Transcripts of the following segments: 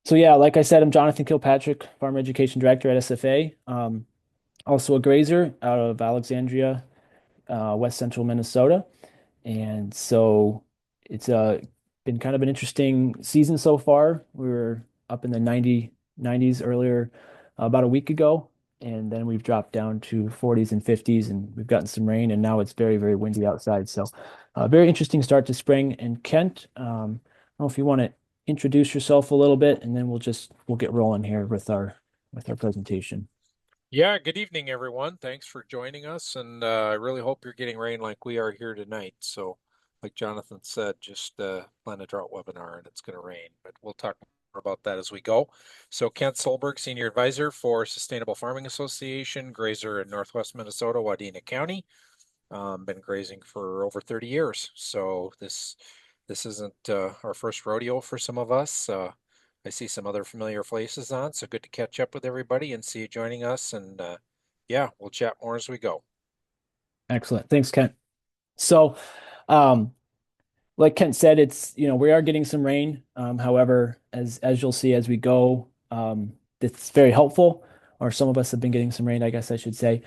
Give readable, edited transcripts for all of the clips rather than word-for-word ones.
So yeah, like I said, I'm Jonathan Kilpatrick, Farm Education Director at SFA. Also a grazer out of Alexandria, West Central Minnesota. And so it's been kind of an interesting season so far. We were up in the 90s earlier, about a week ago, and then we've dropped down to 40s and 50s, and we've gotten some rain, and now it's very, very windy outside. So, very interesting start to spring. And Kent, I don't know if you want to introduce yourself a little bit, and then we'll get rolling here with our presentation. Yeah, good evening, everyone. Thanks for joining us, and I really hope you're getting rain like we are here tonight. So, like Jonathan said, just plan a drought webinar, and it's going to rain, but we'll talk more about that as we go. So, Kent Solberg, Senior Advisor for Sustainable Farming Association, grazer in Northwest Minnesota, Wadena County. Been grazing for over 30 years, so this isn't our first rodeo for some of us. I see some other familiar faces on, so good to catch up with everybody and see you joining us. And yeah, we'll chat more as we go. Excellent. Thanks, Kent. So, um, like Kent said, we are getting some rain. However, as you'll see as we go, it's very helpful. Or some of us have been getting some rain, I guess I should say.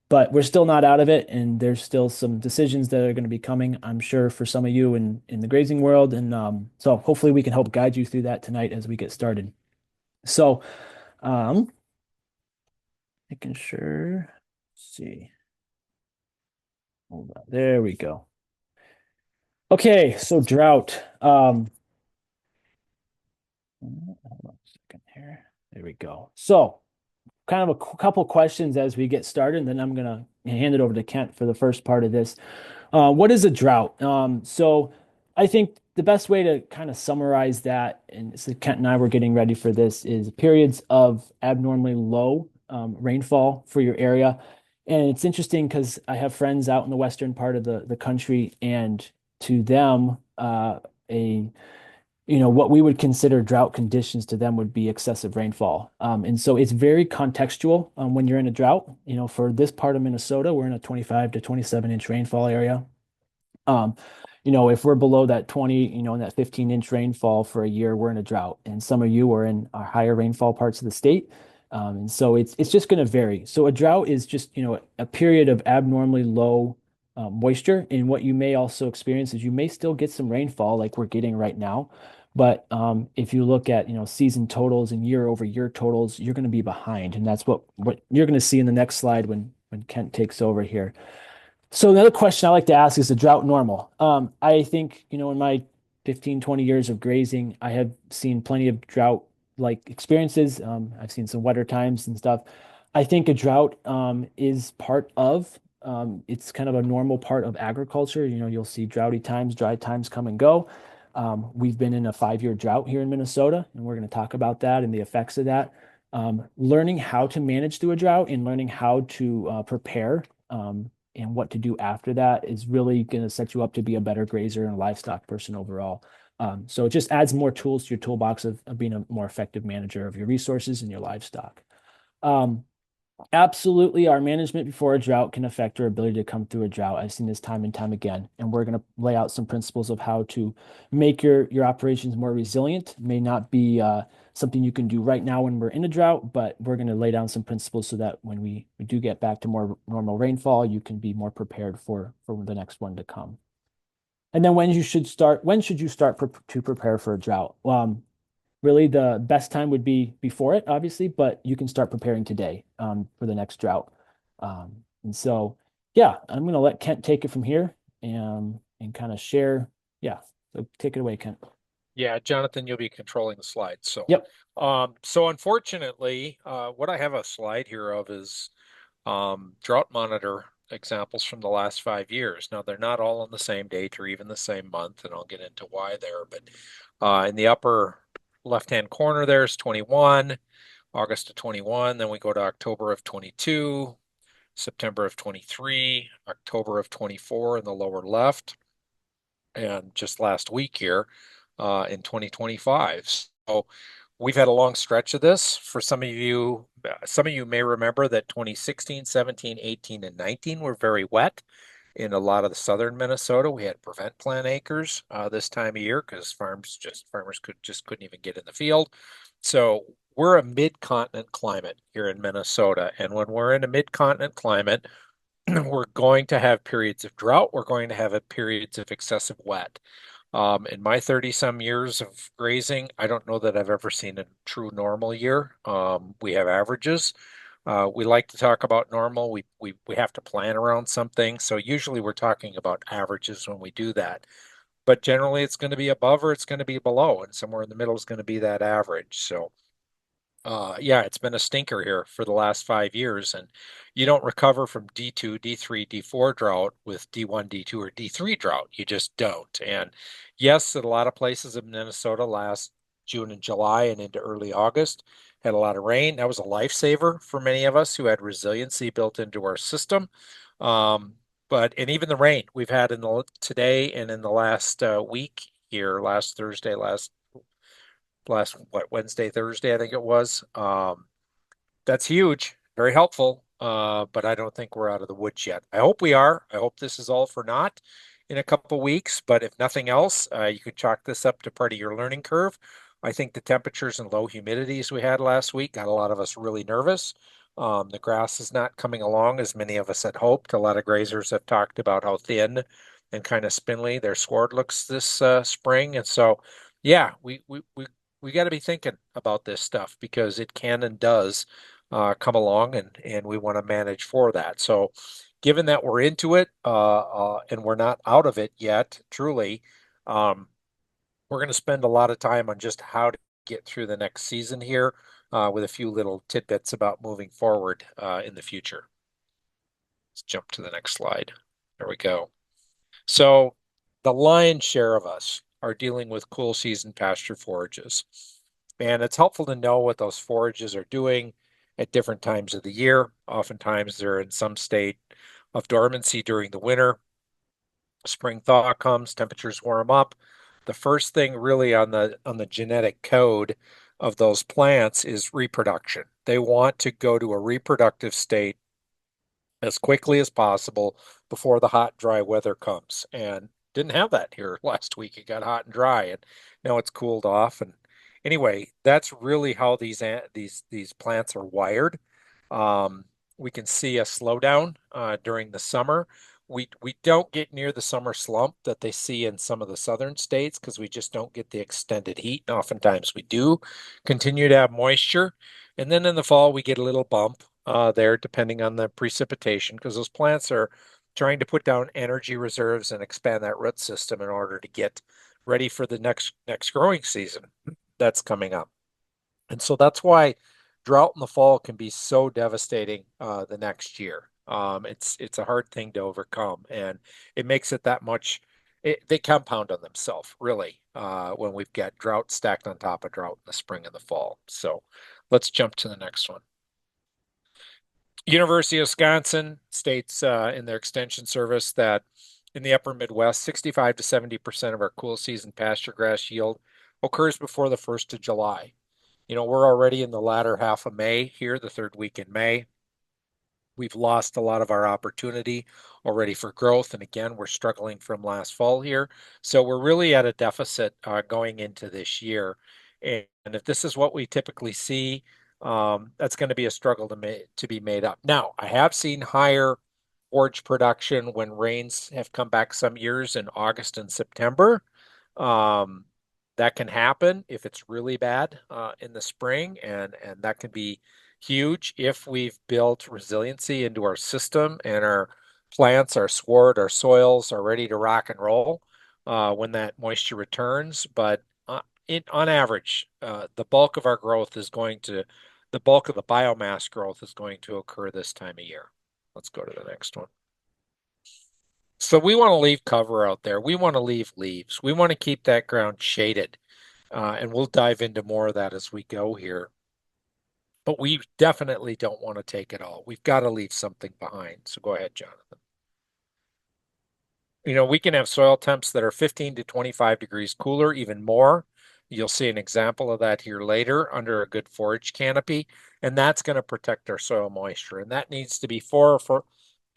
But we're still not out of it, and there's still some decisions that are going to be coming, I'm sure, for some of you in the grazing world. And so hopefully we can help guide you through that tonight as we get started. So, um, making sure. Let's see. Hold on. There we go. Okay, so drought. Hold on a second here. There we go. So, kind of a couple questions as we get started, and then I'm gonna hand it over to Kent for the first part of this. What is a drought? So, I think the best way to kind of summarize that, and so Kent and I were getting ready for this, is periods of abnormally low rainfall for your area. And it's interesting because I have friends out in the western part of the country, and to them, a what we would consider drought conditions to them would be excessive rainfall. And so it's very contextual when you're in a drought. For this part of Minnesota, we're in a 25 to 27-inch rainfall area. Um, if we're below that 20, in that 15-inch rainfall for a year, we're in a drought. And some of you are in our higher rainfall parts of the state. And so it's just going to vary. So a drought is just, a period of abnormally low moisture. And what you may also experience is you may still get some rainfall like we're getting right now. But if you look at, season totals and year over year totals, you're going to be behind. And that's what you're going to see in the next slide when Kent takes over here. So another question I like to ask is the drought normal? I think, in my 15, 20 years of grazing, I have seen plenty of drought like experiences. I've seen some wetter times and stuff. I think a drought is it's kind of a normal part of agriculture. You'll see droughty times, dry times come and go. We've been in a 5-year drought here in Minnesota, and we're going to talk about that and the effects of that. Learning how to manage through a drought and learning how to prepare. And what to do after that is really going to set you up to be a better grazer and livestock person overall. So it just adds more tools to your toolbox of being a more effective manager of your resources and your livestock. Um, Absolutely, our management before a drought can affect our ability to come through a drought. I've seen this time and time again, and we're going to lay out some principles of how to make your operations more resilient. It may not be something you can do right now when we're in a drought, but we're going to lay down some principles so that when we do get back to more normal rainfall, you can be more prepared for the next one to come. And then when should you start to prepare for a drought? Really, the best time would be before it, obviously, but you can start preparing today for the next drought. And so, yeah, I'm going to let Kent take it from here and kind of share. Yeah, so take it away, Kent. Yeah, Jonathan, you'll be controlling the slides. Yep. So unfortunately, what I have a slide here of is drought monitor examples from the last 5 years. Now, they're not all on the same date or even the same month, and I'll get into why there. But in the upper left-hand corner, there's 21, August of 21. Then we go to October of 22, September of 23, October of 24 in the lower left, and just last week here in 2025. So we've had a long stretch of this. For some of you may remember that 2016, 17, 18, and 19 were very wet. in a lot of the southern Minnesota. We had prevent plant acres this time of year because farmers couldn't even get in the field. So we're a mid-continent climate here in Minnesota, and when we're in a mid-continent climate, we're going to have periods of drought. We're going to have periods of excessive wet. In my 30 some years of grazing, I don't know that I've ever seen a true normal year. We have averages. We like to talk about normal. We have to plan around something. So usually we're talking about averages when we do that. But generally it's going to be above or it's going to be below, and somewhere in the middle is going to be that average. So yeah, it's been a stinker here for the last 5 years, and you don't recover from D2, D3, D4 drought with D1, D2, or D3 drought. You just don't. And yes, at a lot of places in Minnesota last June and July and into early August had a lot of rain. That was a lifesaver for many of us who had resiliency built into our system. And even the rain we've had in the today and in the last week here, last Thursday, last what Wednesday, Thursday, I think it was. That's huge, very helpful. But I don't think we're out of the woods yet. I hope we are. I hope this is all for naught in a couple weeks. But if nothing else, you could chalk this up to part of your learning curve. I think the temperatures and low humidities we had last week got a lot of us really nervous. The grass is not coming along as many of us had hoped. A lot of grazers have talked about how thin and kind of spindly their sward looks this spring. And so, yeah, we got to be thinking about this stuff because it can and does come along, and we want to manage for that. So, given that we're into it and we're not out of it yet, truly, um, we're going to spend a lot of time on just how to get through the next season here with a few little tidbits about moving forward in the future. Let's jump to the next slide. There we go. So, the lion's share of us are dealing with cool season pasture forages. And it's helpful to know what those forages are doing at different times of the year. Oftentimes, they're in some state of dormancy during the winter. Spring thaw comes, temperatures warm up. The first thing really on the genetic code of those plants is reproduction. They want to go to a reproductive state as quickly as possible before the hot, dry weather comes. And didn't have that here last week. It got hot and dry, and now it's cooled off. And anyway, that's really how these plants are wired. Um, we can see a slowdown during the summer. We don't get near the summer slump that they see in some of the southern states because we just don't get the extended heat. And oftentimes we do continue to have moisture. And then in the fall, we get a little bump there, depending on the precipitation, because those plants are trying to put down energy reserves and expand that root system in order to get ready for the next growing season that's coming up. And so that's why drought in the fall can be so devastating the next year. It's a hard thing to overcome, and it makes it that much. They compound on themselves, really, when we've got drought stacked on top of drought in the spring and the fall. So let's jump to the next one. University of Wisconsin states in their extension service that in the upper Midwest, 65 to 70% of our cool season pasture grass yield occurs before the 1st of July. You know, we're already in the latter half of May here, the third week in May. We've lost a lot of our opportunity already for growth. And again, we're struggling from last fall here. So we're really at a deficit going into this year. And if this is what we typically see, that's going to be a struggle to be made up. Now, I have seen higher forage production when rains have come back some years in August and September. Um, that can happen if it's really bad in the spring, and that can be huge if we've built resiliency into our system and our plants, our sward, our soils are ready to rock and roll when that moisture returns. But on average, the bulk of the biomass growth is going to occur this time of year. Let's go to the next one. So we want to leave cover out there. We want to leave leaves. We want to keep that ground shaded. And we'll dive into more of that as we go here. But we definitely don't want to take it all. We've got to leave something behind. So go ahead, Jonathan. You know, we can have soil temps that are 15 to 25 degrees cooler, even more. You'll see an example of that here later under a good forage canopy, and that's going to protect our soil moisture. And that needs to be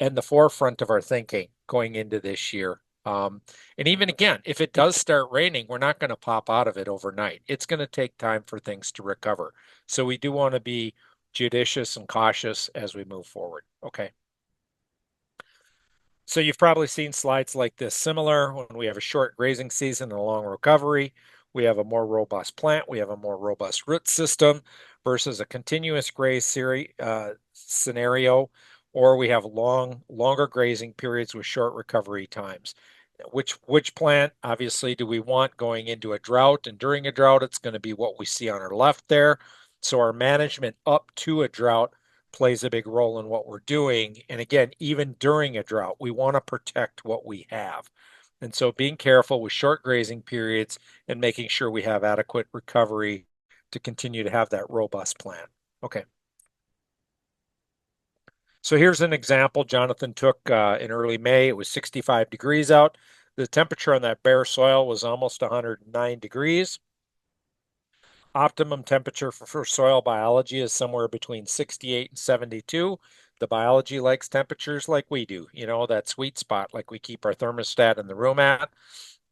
and the forefront of our thinking going into this year. And even again, if it does start raining, we're not going to pop out of it overnight. It's going to take time for things to recover. So we do want to be judicious and cautious as we move forward. Okay. So you've probably seen slides like this similar when we have a short grazing season and a long recovery. We have a more robust plant. We have a more robust root system versus a continuous graze scenario, or we have longer grazing periods with short recovery times. Which plant obviously do we want going into a drought? And during a drought, it's going to be what we see on our left there. So our management up to a drought plays a big role in what we're doing. And again, even during a drought, we want to protect what we have. And so being careful with short grazing periods and making sure we have adequate recovery to continue to have that robust plan. Okay. So here's an example Jonathan took in early May. It was 65 degrees out. The temperature on that bare soil was almost 109 degrees. Optimum temperature for soil biology is somewhere between 68 and 72. The biology likes temperatures like we do, that sweet spot like we keep our thermostat in the room at.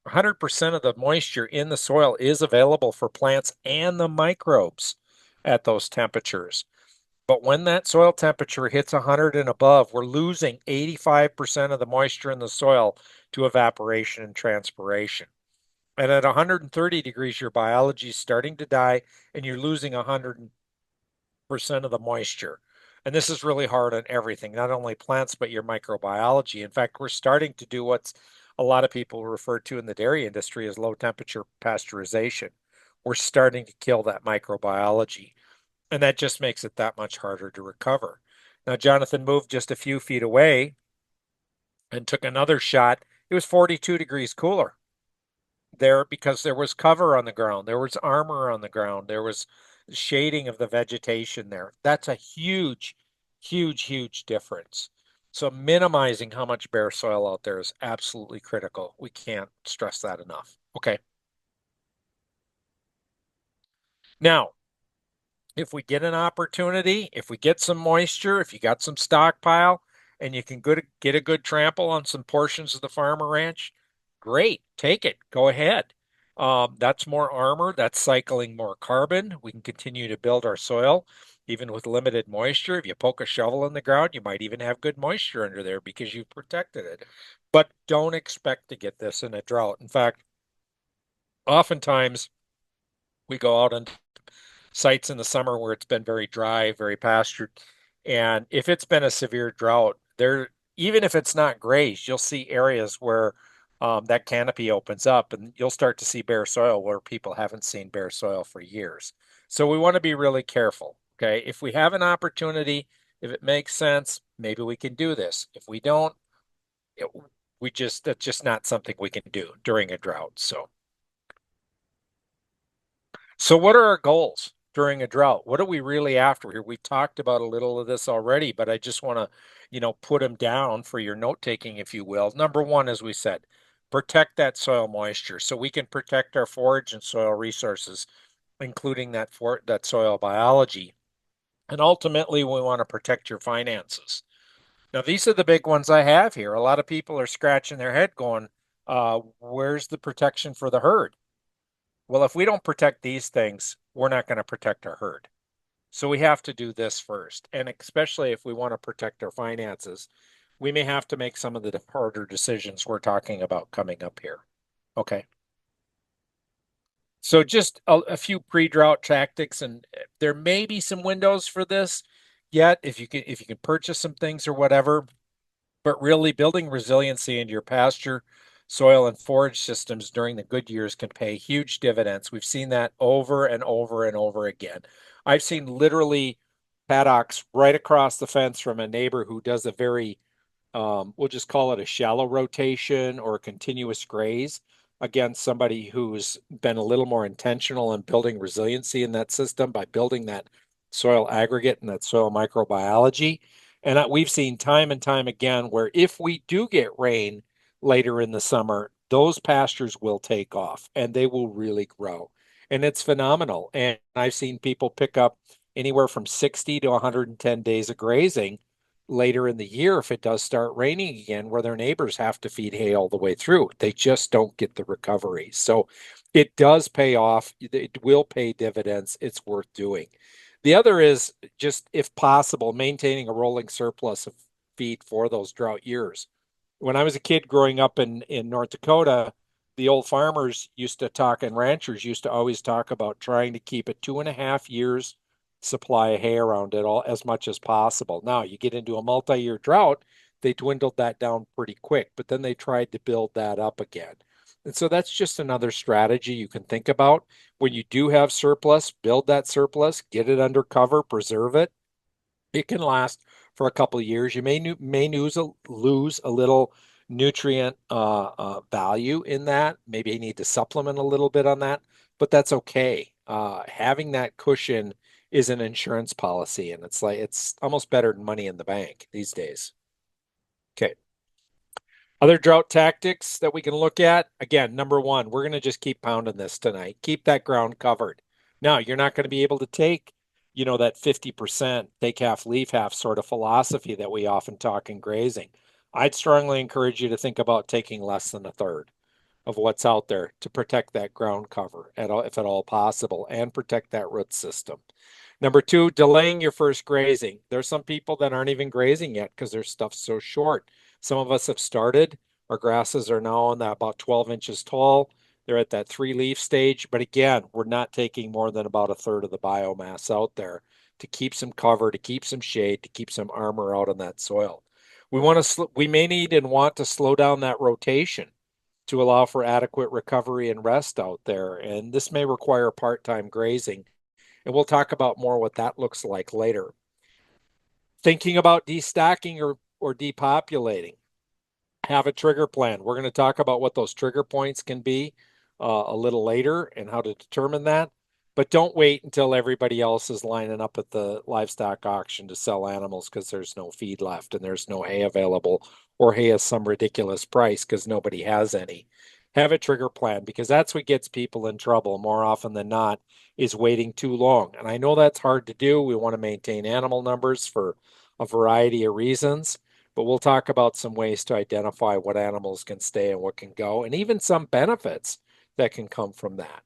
100% of the moisture in the soil is available for plants and the microbes at those temperatures. But when that soil temperature hits 100 and above, we're losing 85% of the moisture in the soil to evaporation and transpiration. And at 130 degrees, your biology is starting to die and you're losing 100% of the moisture. And this is really hard on everything, not only plants, but your microbiology. In fact, we're starting to do what's a lot of people refer to in the dairy industry as low temperature pasteurization. We're starting to kill that microbiology. And that just makes it that much harder to recover. Now, Jonathan moved just a few feet away and took another shot. It was 42 degrees cooler there because there was cover on the ground, there was armor on the ground, there was shading of the vegetation there. That's a huge, huge, huge difference. So minimizing how much bare soil out there is absolutely critical. We can't stress that enough. Okay. Now, if we get an opportunity, if we get some moisture, if you got some stockpile and you can get a good trample on some portions of the farmer ranch, great, take it, go ahead. That's more armor, that's cycling more carbon. We can continue to build our soil even with limited moisture. If you poke a shovel in the ground, you might even have good moisture under there because you've protected it. But don't expect to get this in a drought. In fact, oftentimes we go out and sites in the summer where it's been very dry, very pastured. And if it's been a severe drought, there, even if it's not grazed, you'll see areas where that canopy opens up and you'll start to see bare soil where people haven't seen bare soil for years. So we want to be really careful. Okay. If we have an opportunity, if it makes sense, maybe we can do this. If we don't, it, that's just not something we can do during a drought. So what are our goals during a drought? What are we really after here? We've talked about a little of this already, but I just want to, put them down for your note taking, if you will. Number one, as we said, protect that soil moisture so we can protect our forage and soil resources, including that soil biology. And ultimately, we want to protect your finances. Now, these are the big ones I have here. A lot of people are scratching their head going, where's the protection for the herd? Well, if we don't protect these things, we're not going to protect our herd. So we have to do this first. And especially if we want to protect our finances, we may have to make some of the harder decisions we're talking about coming up here. Okay. So just a few pre-drought tactics, and there may be some windows for this yet if you can purchase some things or whatever. But really, building resiliency into your pasture, soil, and forage systems during the good years can pay huge dividends. We've seen that over and over and over again. I've seen literally paddocks right across the fence from a neighbor who does a very we'll just call it a shallow rotation or a continuous graze against somebody who's been a little more intentional in building resiliency in that system by building that soil aggregate and that soil microbiology. And we've seen time and time again where if we do get rain later in the summer, those pastures will take off and they will really grow. And it's phenomenal. And I've seen people pick up anywhere from 60 to 110 days of grazing later in the year if it does start raining again, where their neighbors have to feed hay all the way through. They just don't get the recovery. So it does pay off. It will pay dividends. It's worth doing. The other is just, if possible, maintaining a rolling surplus of feed for those drought years. When I was a kid growing up in North Dakota, the old farmers used to talk, and ranchers used to always talk about trying to keep a 2.5 years supply of hay around it all as much as possible. Now you get into a multi-year drought, they dwindled that down pretty quick, but then they tried to build that up again. And so that's just another strategy you can think about. When you do have surplus, build that surplus, get it under cover, preserve it. It can last for a couple of years. You may lose a little nutrient value in that. Maybe you need to supplement a little bit on that, but that's okay. Having that cushion is an insurance policy, and it's almost better than money in the bank these days. Okay. Other drought tactics that we can look at. Again, number one, we're going to just keep pounding this tonight. Keep that ground covered. Now, you're not going to be able to take, that 50% take half, leave half sort of philosophy that we often talk in grazing. I'd strongly encourage you to think about taking less than a third of what's out there to protect that ground cover if at all possible, and protect that root system. Number two, delaying your first grazing. There's some people that aren't even grazing yet because their stuff's so short. Some of us have started. Our grasses are now on that about 12 inches tall. They're at that 3 leaf stage. But again, we're not taking more than about a third of the biomass out there to keep some cover, to keep some shade, to keep some armor out on that soil. We may need and want to slow down that rotation to allow for adequate recovery and rest out there. And this may require part-time grazing. And we'll talk about more what that looks like later. Thinking about destocking or depopulating, have a trigger plan. We're going to talk about what those trigger points can be a little later and how to determine that. But don't wait until everybody else is lining up at the livestock auction to sell animals because there's no feed left and there's no hay available, or hay at some ridiculous price because nobody has any. Have a trigger plan, because that's what gets people in trouble more often than not, is waiting too long. And I know that's hard to do. We want to maintain animal numbers for a variety of reasons, but we'll talk about some ways to identify what animals can stay and what can go, and even some benefits that can come from that.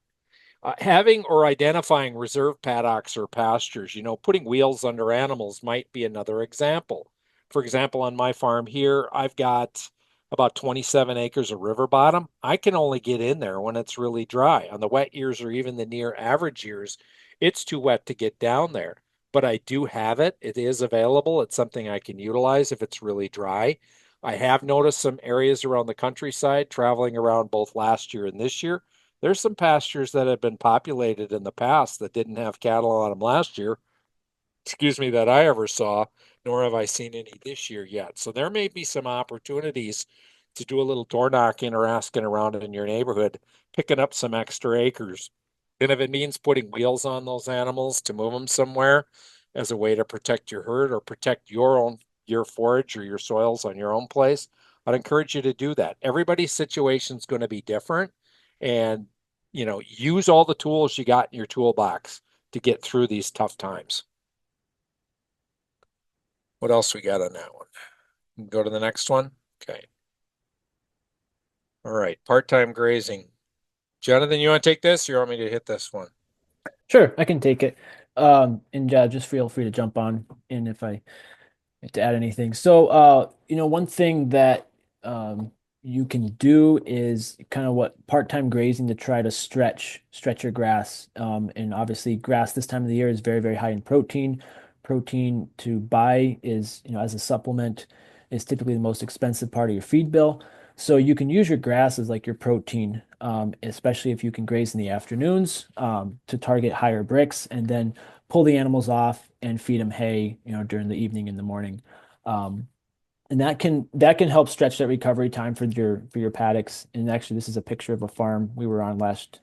Having or identifying reserve paddocks or pastures, putting wheels under animals might be another example. For example, on my farm here, I've got about 27 acres of river bottom. I can only get in there when it's really dry. On the wet years or even the near average years, it's too wet to get down there. But I do have it. It is available. It's something I can utilize if it's really dry. I have noticed some areas around the countryside, traveling around both last year and this year. There's some pastures that have been populated in the past that didn't have cattle on them last year, that I ever saw, nor have I seen any this year yet. So there may be some opportunities to do a little door knocking or asking around in your neighborhood, picking up some extra acres. And if it means putting wheels on those animals to move them somewhere as a way to protect your herd or protect your forage or your soils on your own place, I'd encourage you to do that. Everybody's situation is going to be different, and use all the tools you got in your toolbox to get through these tough times. What else we got on that one? Go to the next one. Okay. All right. Part-time grazing. Jonathan, you want to take this, or you want me to hit this one? Sure, I can take it. And just feel free to jump on in if I to add anything. So, one thing that you can do is kind of what part-time grazing to try to stretch your grass. And obviously, grass this time of the year is very, very high in protein. Protein to buy is, as a supplement, is typically the most expensive part of your feed bill. So you can use your grass as like your protein, especially if you can graze in the afternoons, to target higher bricks, and then pull the animals off and feed them hay, during the evening and the morning. Um, and that can help stretch that recovery time for your paddocks. And actually, this is a picture of a farm we were on last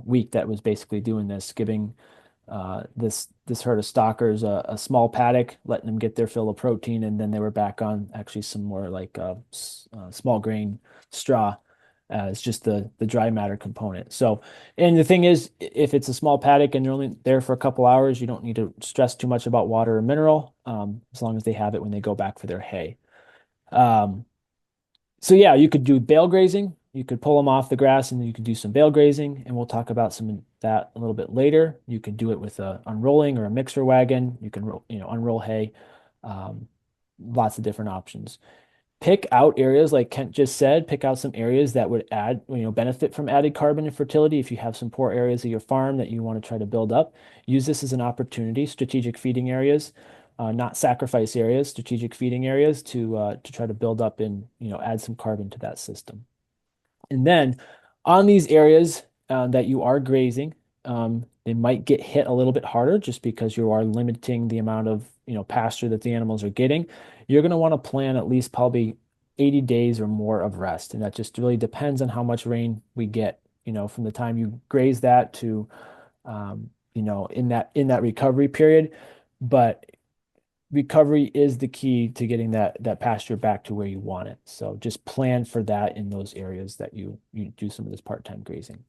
week that was basically doing this, giving this herd of stockers a small paddock, letting them get their fill of protein, and then they were back on actually some more like small grain straw It's just the dry matter component. So, and the thing is, if it's a small paddock and they're only there for a couple hours, you don't need to stress too much about water or mineral, as long as they have it when they go back for their hay. Um, so yeah, you could do bale grazing. You could pull them off the grass and then you could do some bale grazing, and we'll talk about some of that a little bit later. You can do it with a unrolling or a mixer wagon. You can unroll hay. Um, Lots of different options. Pick out areas like Kent just said, pick out some areas that would add, benefit from added carbon and fertility. If you have some poor areas of your farm that you want to try to build up, use this as an opportunity, strategic feeding areas, not sacrifice areas, strategic feeding areas to try to build up and, add some carbon to that system. And then on these areas that you are grazing, they might get hit a little bit harder just because you are limiting the amount of, pasture that the animals are getting. You're going to want to plan at least probably 80 days or more of rest. And that just really depends on how much rain we get, from the time you graze that to, in that recovery period. But recovery is the key to getting that pasture back to where you want it. So just plan for that in those areas that you do some of this part-time grazing.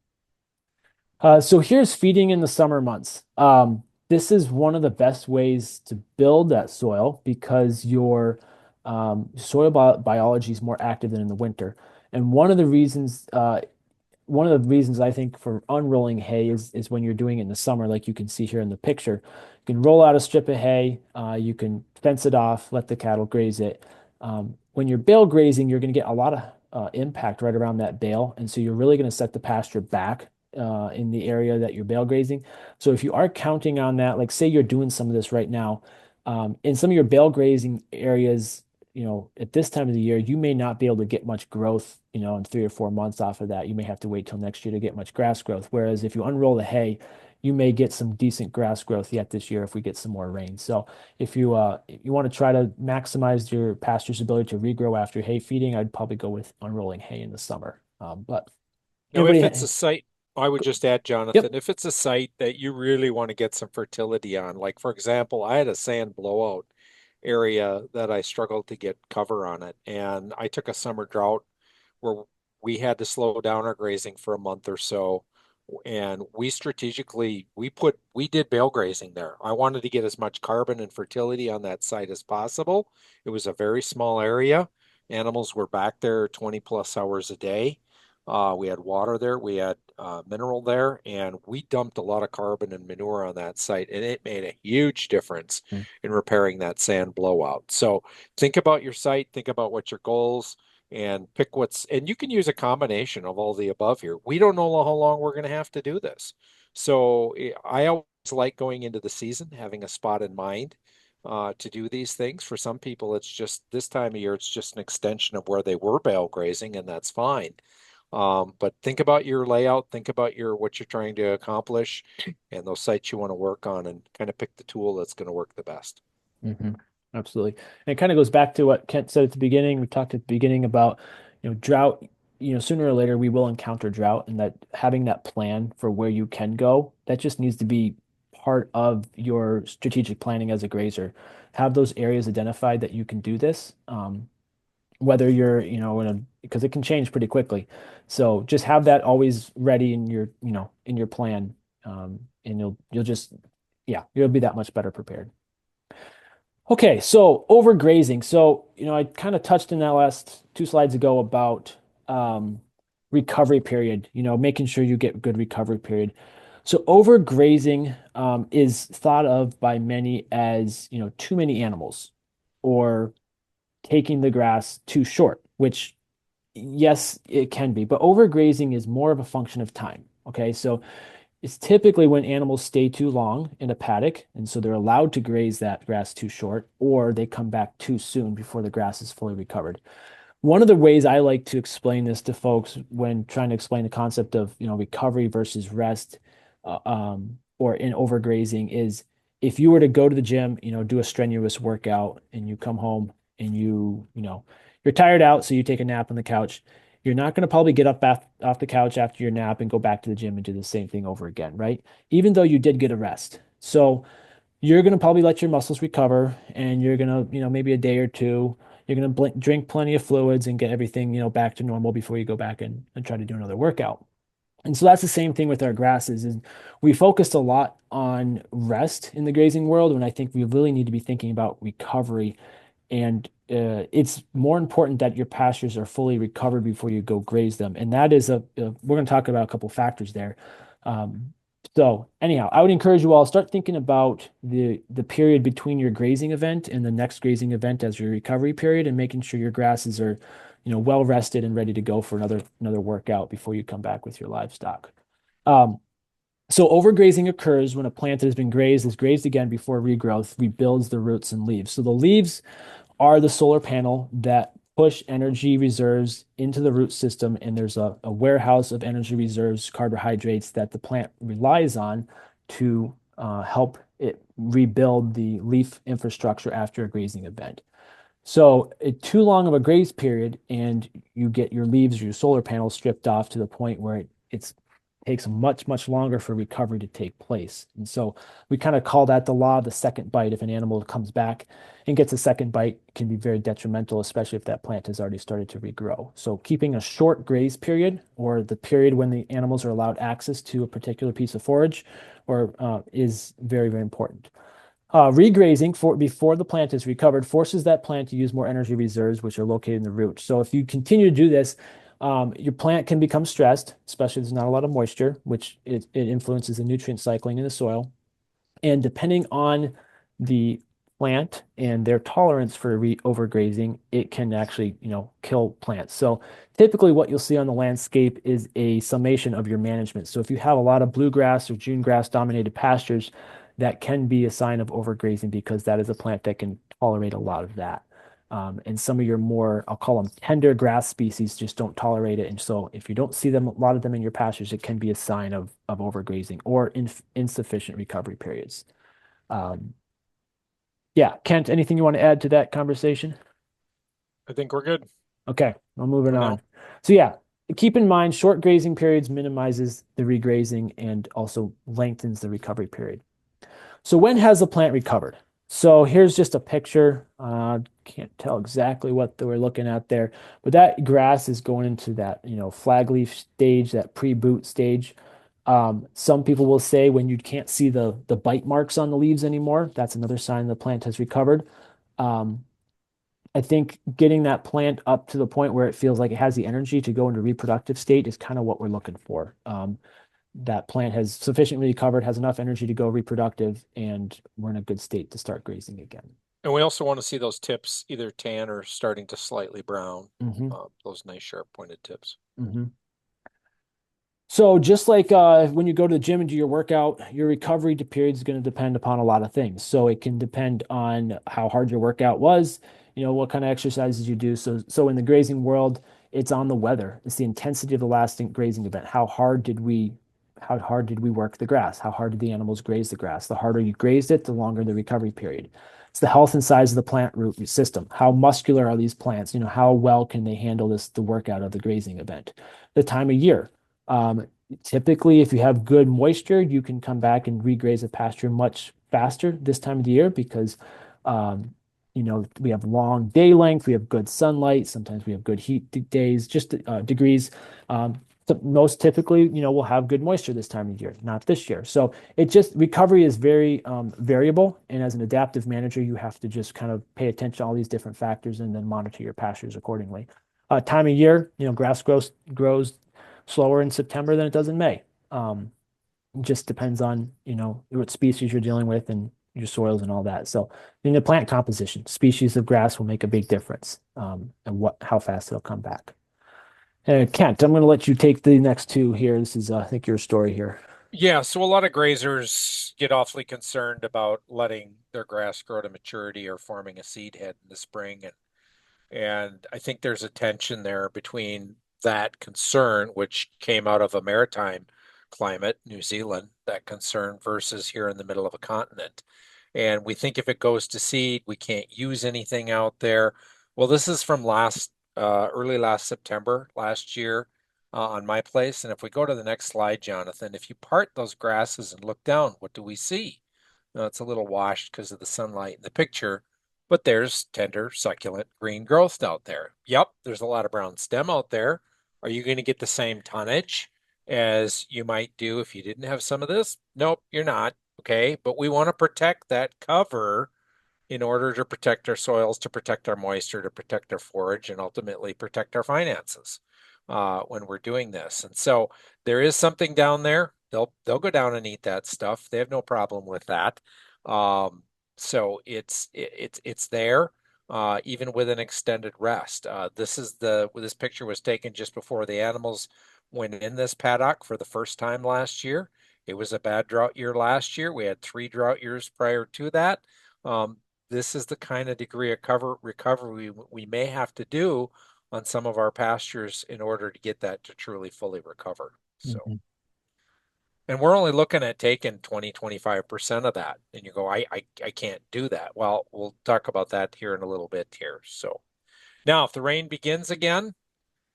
So here's feeding in the summer months. This is one of the best ways to build that soil because your soil biology is more active than in the winter. And one of the reasons I think for unrolling hay is when you're doing it in the summer, like you can see here in the picture. You can roll out a strip of hay, you can fence it off, let the cattle graze it. When you're bale grazing, you're going to get a lot of impact right around that bale, and so you're really going to set the pasture back in the area that you're bale grazing. So if you are counting on that, like say you're doing some of this right now, in some of your bale grazing areas, at this time of the year, you may not be able to get much growth, in 3 or 4 months off of that. You may have to wait till next year to get much grass growth. Whereas if you unroll the hay, you may get some decent grass growth yet this year if we get some more rain. So if you want to try to maximize your pasture's ability to regrow after hay feeding, I'd probably go with unrolling hay in the summer. But Now, if everybody, it's a site, I would just add, yep. Jonathan, if it's a site that you really want to get some fertility on, like for example, I had a sand blowout area that I struggled to get cover on it, and I took a summer drought where we had to slow down our grazing for a month or so. And we strategically we did bale grazing there. I wanted to get as much carbon and fertility on that site as possible. It was a very small area. Animals were back there 20 plus hours a day. We had water there, we had mineral there, and we dumped a lot of carbon and manure on that site, and it made a huge difference Mm. in repairing that sand blowout. So think about your site, think about what your goals, and pick and you can use a combination of all the above here. We don't know how long we're going to have to do this. So I always like going into the season, having a spot in mind to do these things. For some people, it's just this time of year, it's just an extension of where they were bale grazing, and that's fine. But think about your layout, think about what you're trying to accomplish and those sites you want to work on and kind of pick the tool that's going to work the best. Hmm. Absolutely. And it kind of goes back to what Kent said at the beginning. We talked at the beginning about, drought. Sooner or later we will encounter drought, and that having that plan for where you can go, that just needs to be part of your strategic planning as a grazer. Have those areas identified that you can do this. Whether you're, because it can change pretty quickly. So just have that always ready in your plan. And you'll just, yeah, you'll be that much better prepared. Okay, so overgrazing. So, I kind of touched in that last 2 slides ago about recovery period, making sure you get good recovery period. So overgrazing is thought of by many as, too many animals or taking the grass too short, which yes, it can be, but overgrazing is more of a function of time. Okay, so it's typically when animals stay too long in a paddock, and so they're allowed to graze that grass too short, or they come back too soon before the grass is fully recovered. One of the ways I like to explain this to folks when trying to explain the concept of, recovery versus rest, or in overgrazing is if you were to go to the gym, do a strenuous workout and you come home and you're tired out, so you take a nap on the couch. You're not going to probably get up off the couch after your nap and go back to the gym and do the same thing over again, right? Even though you did get a rest. So you're going to probably let your muscles recover and you're going to, maybe a day or two, You're going to drink plenty of fluids and get everything, back to normal before you go back and try to do another workout. And so that's the same thing with our grasses is we focused a lot on rest in the grazing world when I think we really need to be thinking about recovery. And it's more important that your pastures are fully recovered before you go graze them. And that is we're going to talk about a couple factors there. Um, so anyhow, I would encourage you all start thinking about the period between your grazing event and the next grazing event as your recovery period, and making sure your grasses are, well rested and ready to go for another workout before you come back with your livestock. Um, so overgrazing occurs when a plant that has been grazed is grazed again before regrowth rebuilds the roots and leaves. So the leaves are the solar panel that push energy reserves into the root system, and there's a warehouse of energy reserves, carbohydrates that the plant relies on to help it rebuild the leaf infrastructure after a grazing event. So too long of a graze period, and you get your leaves, your solar panels stripped off to the point where it's takes much, much longer for recovery to take place. And so we kind of call that the law of the second bite. If an animal comes back and gets a second bite, it can be very detrimental, especially if that plant has already started to regrow. So keeping a short graze period, or the period when the animals are allowed access to a particular piece of forage, or is very, very important. Regrazing before the plant is recovered forces that plant to use more energy reserves, which are located in the root. So if you continue to do this, your plant can become stressed, especially if there's not a lot of moisture, which it influences the nutrient cycling in the soil. And depending on the plant and their tolerance for overgrazing, it can actually, kill plants. So typically what you'll see on the landscape is a summation of your management. So if you have a lot of bluegrass or June grass dominated pastures, that can be a sign of overgrazing because that is a plant that can tolerate a lot of that. And some of your more, I'll call them tender grass species, just don't tolerate it. And so if you don't see them, a lot of them in your pastures, it can be a sign of overgrazing or insufficient recovery periods. Um, yeah, Kent, anything you want to add to that conversation? I think we're good Okay, I'm moving for on. now. So yeah, keep in mind short grazing periods minimizes the regrazing and also lengthens the recovery period. So when has the plant recovered? So here's just a picture. Can't tell exactly what we're looking at there, but that grass is going into that, flag leaf stage, that pre-boot stage. Some people will say when you can't see the bite marks on the leaves anymore, that's another sign the plant has recovered. Um, I think getting that plant up to the point where it feels like it has the energy to go into reproductive state is kind of what we're looking for. That plant has sufficiently recovered, has enough energy to go reproductive, and we're in a good state to start grazing again. And we also want to see those tips either tan or starting to slightly brown. Hmm. Those nice sharp pointed tips. Hmm. So just like when you go to the gym and do your workout, your recovery period is going to depend upon a lot of things. So it can depend on how hard your workout was, what kind of exercises you do. So in the grazing world, it's on the weather. It's the intensity of the last grazing event. How hard did we work the grass? How hard did the animals graze the grass? The harder you grazed it, the longer the recovery period. It's the health and size of the plant root system. How muscular are these plants? How well can they handle the workout of the grazing event? The time of year. Um, Typically, if you have good moisture, you can come back and regraze a pasture much faster this time of the year because, we have long day length, we have good sunlight, sometimes we have good heat days, just degrees. So most typically, we'll have good moisture this time of year, not this year. So it just recovery is very variable, and as an adaptive manager, you have to just kind of pay attention to all these different factors and then monitor your pastures accordingly. Time of year, grass grows slower in September than it does in May. Just depends on, what species you're dealing with and your soils and all that. So in the plant composition, species of grass will make a big difference, and how fast it'll come back. Kent, I'm going to let you take the next two here. This is, I think, your story here. Yeah, so a lot of grazers get awfully concerned about letting their grass grow to maturity or forming a seed head in the spring. And I think there's a tension there between that concern, which came out of a maritime climate, New Zealand, that concern versus here in the middle of a continent. And we think if it goes to seed, we can't use anything out there. Well, this is from early last September last year on my place. And if we go to the next slide, Jonathan, if you part those grasses and look down, what do we see? Now, it's a little washed because of the sunlight in the picture, but there's tender, succulent green growth out there. Yep, there's a lot of brown stem out there. Are you going to get the same tonnage as you might do if you didn't have some of this? Nope, you're not. Okay, but we want to protect that cover in order to protect our soils, to protect our moisture, to protect our forage, and ultimately protect our finances when we're doing this. And so there is something down there. They'll go down and eat that stuff. They have no problem with that. So it's there. Even with an extended rest. This picture was taken just before the animals went in this paddock for the first time last year. It was a bad drought year last year. We had 3 drought years prior to that. Um, this is the kind of degree of recovery we may have to do on some of our pastures in order to get that to truly fully recover. So, Mhm. and we're only looking at taking 20-25% of that. And you go, I can't do that. Well, we'll talk about that here in a little bit here. So now if the rain begins again,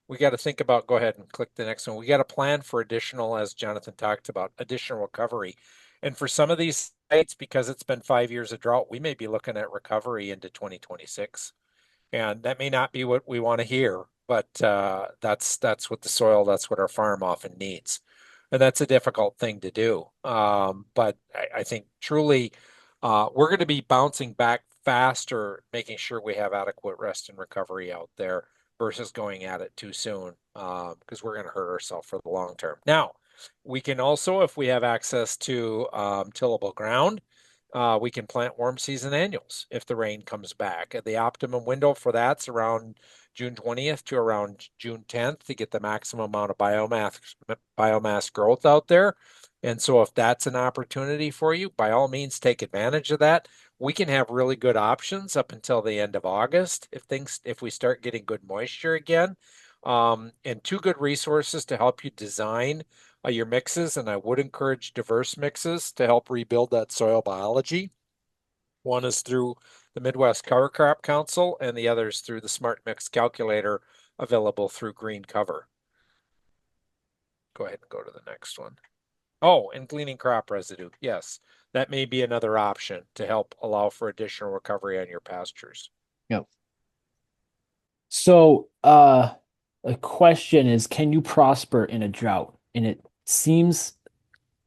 we got to think about, go ahead and click the next one. We got to plan for additional, as Jonathan talked about, additional recovery. And for some of these sites, because it's been 5 years of drought, we may be looking at recovery into 2026. And that may not be what we want to hear, but that's what the soil, that's what our farm often needs. And that's a difficult thing to do. But I think truly we're going to be bouncing back faster, making sure we have adequate rest and recovery out there versus going at it too soon, because we're going to hurt ourselves for the long term. Now, we can also, if we have access to tillable ground, we can plant warm season annuals if the rain comes back. The optimum window for that's around June 20th to around June 10th to get the maximum amount of biomass growth out there. And so if that's an opportunity for you, by all means take advantage of that. We can have really good options up until the end of August if we start getting good moisture again. And 2 good resources to help you design your mixes, and I would encourage diverse mixes to help rebuild that soil biology. One is through the Midwest Cover Crop Council, and the other is through the Smart Mix Calculator available through Green Cover. Go ahead and go to the next one. Oh, and gleaning crop residue. Yes, that may be another option to help allow for additional recovery on your pastures. Yep. So, a question is, can you prosper in a drought? And it seems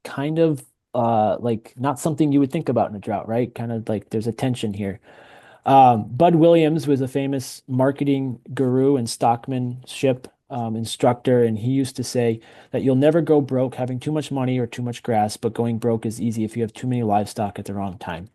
kind of like not something you would think about in a drought, right? Kind of like there's a tension here. Bud Williams was a famous marketing guru and stockmanship instructor, and he used to say that you'll never go broke having too much money or too much grass, but going broke is easy if you have too many livestock at the wrong time.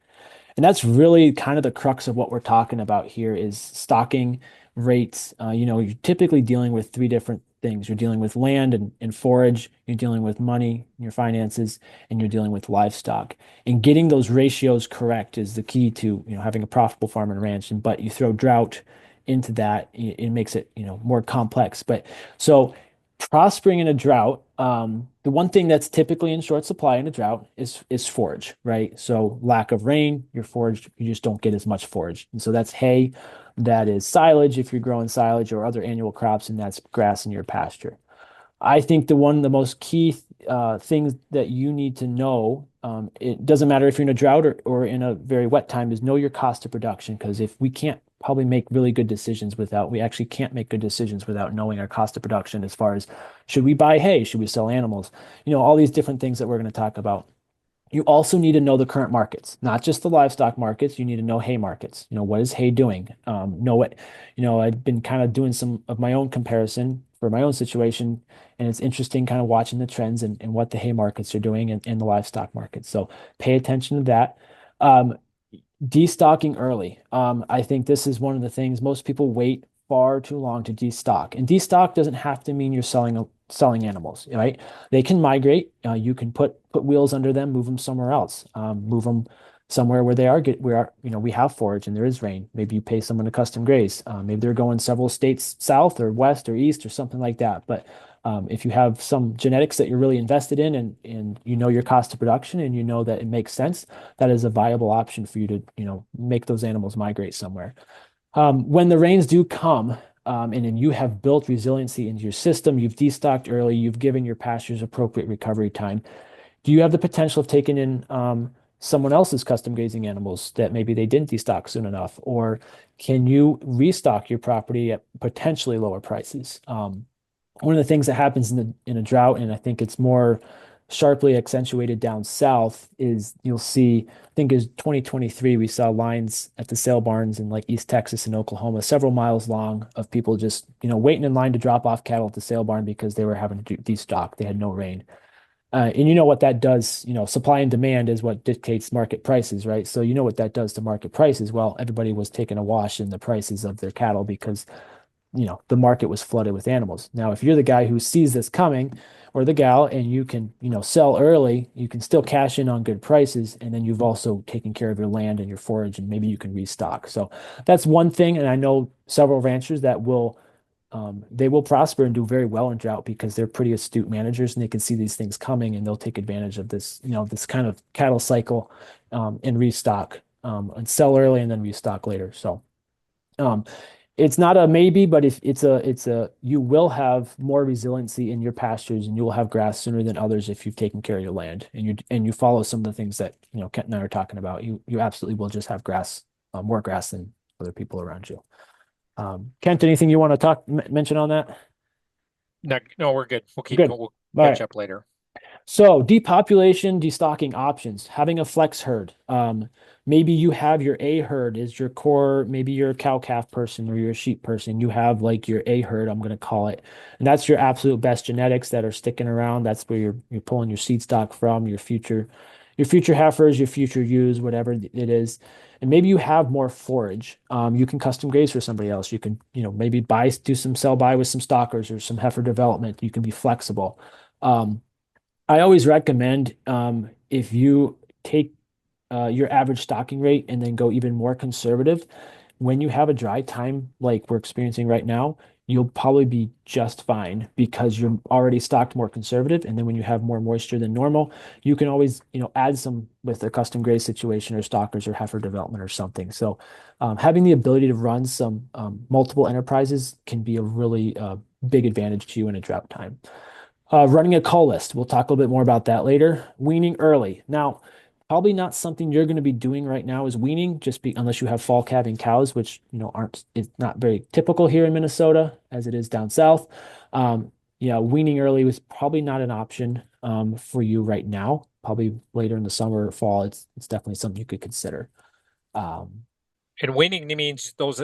And that's really kind of the crux of what we're talking about here is stocking rates. You're typically dealing with 3 different things. You're dealing with land and forage, you're dealing with money, your finances, and you're dealing with livestock. And getting those ratios correct is the key to, having a profitable farm and ranch. But you throw drought into that, it makes it, more complex. But so prospering in a drought, the one thing that's typically in short supply in a drought is forage, right? So lack of rain, your forage, you just don't get as much forage. And so that's hay, that is silage if you're growing silage or other annual crops, and that's grass in your pasture. I think the most key things that you need to know, it doesn't matter if you're in a drought or in a very wet time, is know your cost of production. Because if we can't probably make really good decisions without, we actually can't make good decisions without knowing our cost of production as far as should we buy hay, should we sell animals, all these different things that we're going to talk about. You also need to know the current markets, not just the livestock markets. You need to know hay markets. What is hay doing? Know what, I've been kind of doing some of my own comparison for my own situation, and it's interesting kind of watching the trends and what the hay markets are doing and the livestock markets. So pay attention to that. Um, Destocking early. I think this is one of the things most people wait far too long to destock. And destock doesn't have to mean you're selling animals, right? They can migrate. You can put wheels under them, move them somewhere else, move them somewhere where they are where we have forage and there is rain. Maybe you pay someone to custom graze. Maybe they're going several states south or west or east or something like that. But if you have some genetics that you're really invested in and your cost of production and that it makes sense, that is a viable option for you to, make those animals migrate somewhere. When the rains do come, and then you have built resiliency into your system, you've destocked early, you've given your pastures appropriate recovery time. Do you have the potential of taking in someone else's custom grazing animals that maybe they didn't destock soon enough? Or can you restock your property at potentially lower prices? One of the things that happens in a drought, and I think it's more sharply accentuated down south, is you'll see, I think is 2023, we saw lines at the sale barns in like East Texas and Oklahoma, several miles long of people just, waiting in line to drop off cattle at the sale barn because they were having to destock. They had no rain. And you know what that does, supply and demand is what dictates market prices, right? So you know what that does to market prices. Well, everybody was taking a wash in the prices of their cattle because the market was flooded with animals. Now, if you're the guy who sees this coming or the gal and you can, sell early, you can still cash in on good prices. And then you've also taken care of your land and your forage, and maybe you can restock. So that's one thing. And I know several ranchers that they will prosper and do very well in drought because they're pretty astute managers and they can see these things coming and they'll take advantage of this, this kind of cattle cycle, and restock, and sell early and then restock later. So, um, it's not a maybe, but if it's a you will have more resiliency in your pastures and you will have grass sooner than others if you've taken care of your land and you follow some of the things that Kent and I are talking about. You absolutely will just have grass, more grass than other people around you. Kent, anything you want to mention on that? No, no, we're good. We'll keep Good. going. We'll All catch right. up later. So depopulation, destocking options, having a flex herd. Maybe you have your A herd is your core, maybe you're a cow calf person or you're a sheep person. You have like your A herd, I'm going to call it. And that's your absolute best genetics that are sticking around. That's where you're pulling your seed stock from, your future heifers, your future ewes, whatever it is. And maybe you have more forage. You can custom graze for somebody else. You can, maybe do some sell by with some stockers or some heifer development. You can be flexible. I always recommend, if you take your average stocking rate and then go even more conservative, when you have a dry time like we're experiencing right now, you'll probably be just fine because you're already stocked more conservative. And then when you have more moisture than normal, you can always, add some with a custom graze situation or stockers or heifer development or something. So, having the ability to run some multiple enterprises can be a really big advantage to you in a drought time. Running a call list. We'll talk a little bit more about that later. Weaning early. Now, probably not something you're going to be doing right now is weaning, unless you have fall calving cows, which aren't it's not very typical here in Minnesota as it is down south. Yeah, weaning early was probably not an option for you right now. Probably later in the summer or fall, it's definitely something you could consider. Um, And weaning means those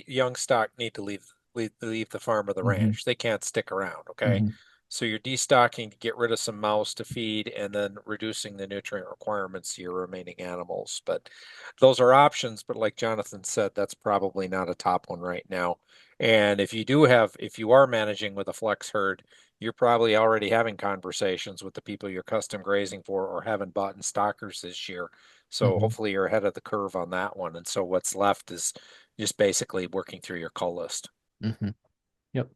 young stock need to leave the farm or the mhm, ranch. They can't stick around. Okay, mhm, so you're destocking to get rid of some mouse to feed, and then reducing the nutrient requirements to your remaining animals. But those are options. But like Jonathan said, that's probably not a top one right now. And if you are managing with a flex herd, you're probably already having conversations with the people you're custom grazing for or haven't bought in stockers this year. So mhm, hopefully you're ahead of the curve on that one. And so what's left is just basically working through your cull list. mhm. Yep.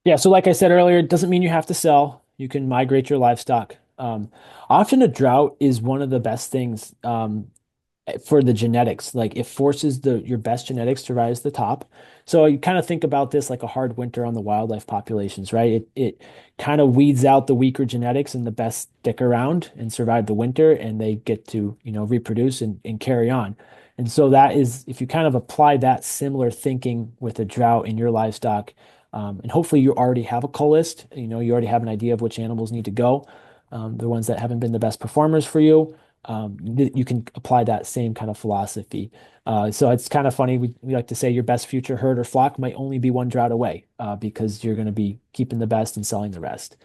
Yeah, so like I said earlier, it doesn't mean you have to sell. You can migrate your livestock. Often a drought is one of the best things, for the genetics. Like it forces your best genetics to rise to the top. So you kind of think about this like a hard winter on the wildlife populations, right? It kind of weeds out the weaker genetics and the best stick around and survive the winter and they get to, reproduce and carry on. And so that is, if you kind of apply that similar thinking with a drought in your livestock, and hopefully you already have a cull list, you already have an idea of which animals need to go, the ones that haven't been the best performers for you, you can apply that same kind of philosophy. So it's kind of funny. We like to say your best future herd or flock might only be one drought away, because you're going to be keeping the best and selling the rest.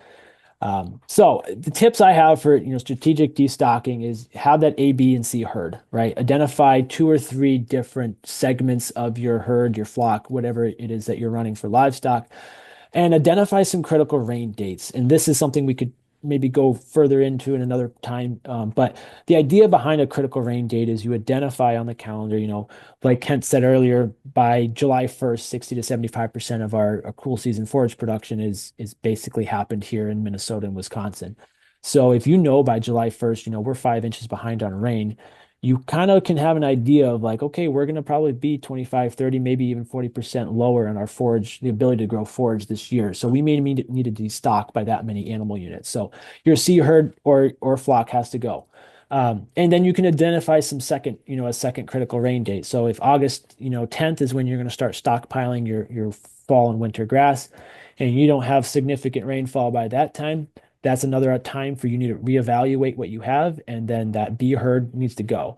So the tips I have for strategic destocking is have that A, B, and C herd, right? Identify two or three different segments of your herd, your flock, whatever it is that you're running for livestock, and identify some critical rain dates. And this is something we could maybe go further into in another time. But the idea behind a critical rain date is you identify on the calendar, like Kent said earlier, by July 1st, 60 to 75% of our cool season forage production is basically happened here in Minnesota and Wisconsin. So if you know by July 1st, we're 5 inches behind on rain, you kind of can have an idea of like, okay, we're going to probably be 25, 30, maybe even 40% lower in our forage, the ability to grow forage this year. So we may need to destock by that many animal units. So your C herd or flock has to go. And then you can identify some second, a second critical rain date. So if August, 10th is when you're going to start stockpiling your fall and winter grass, and you don't have significant rainfall by that time, that's another time for you need to reevaluate what you have, and then that bee herd needs to go.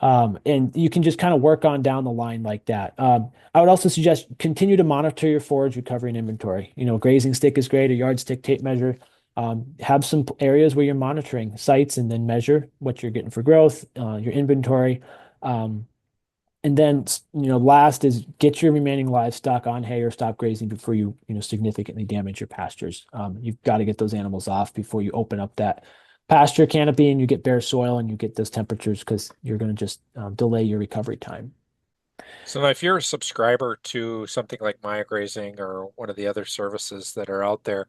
And you can just kind of work on down the line like that. I would also suggest continue to monitor your forage recovery and inventory. Grazing stick is great, a yardstick tape measure. Have some areas where you're monitoring sites and then measure what you're getting for growth, your inventory. Um, and then, last is get your remaining livestock on hay or stop grazing before you significantly damage your pastures. You've got to get those animals off before you open up that pasture canopy and you get bare soil and you get those temperatures because you're going to just delay your recovery time. So now if you're a subscriber to something like My Grazing or one of the other services that are out there,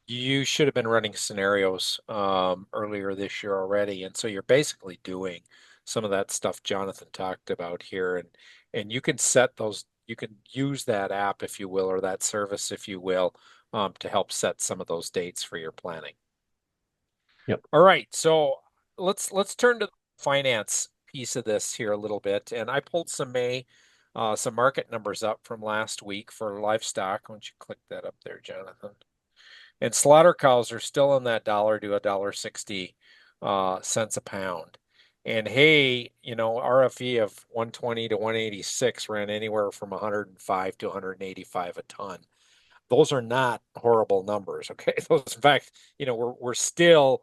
you should have been running scenarios earlier this year already, and so you're basically doing some of that stuff Jonathan talked about here, and you can set those, you can use that app, if you will, or that service, if you will, to help set some of those dates for your planning. Yep. All right, so let's turn to the finance piece of this here a little bit, and I pulled some market numbers up from last week for livestock. Why don't you click that up there, Jonathan? And slaughter cows are still in that dollar to $1.60 cents a pound. And hay, RFE of 120 to 186 ran anywhere from 105 to 185 a ton. Those are not horrible numbers, okay? Those, in fact, we're still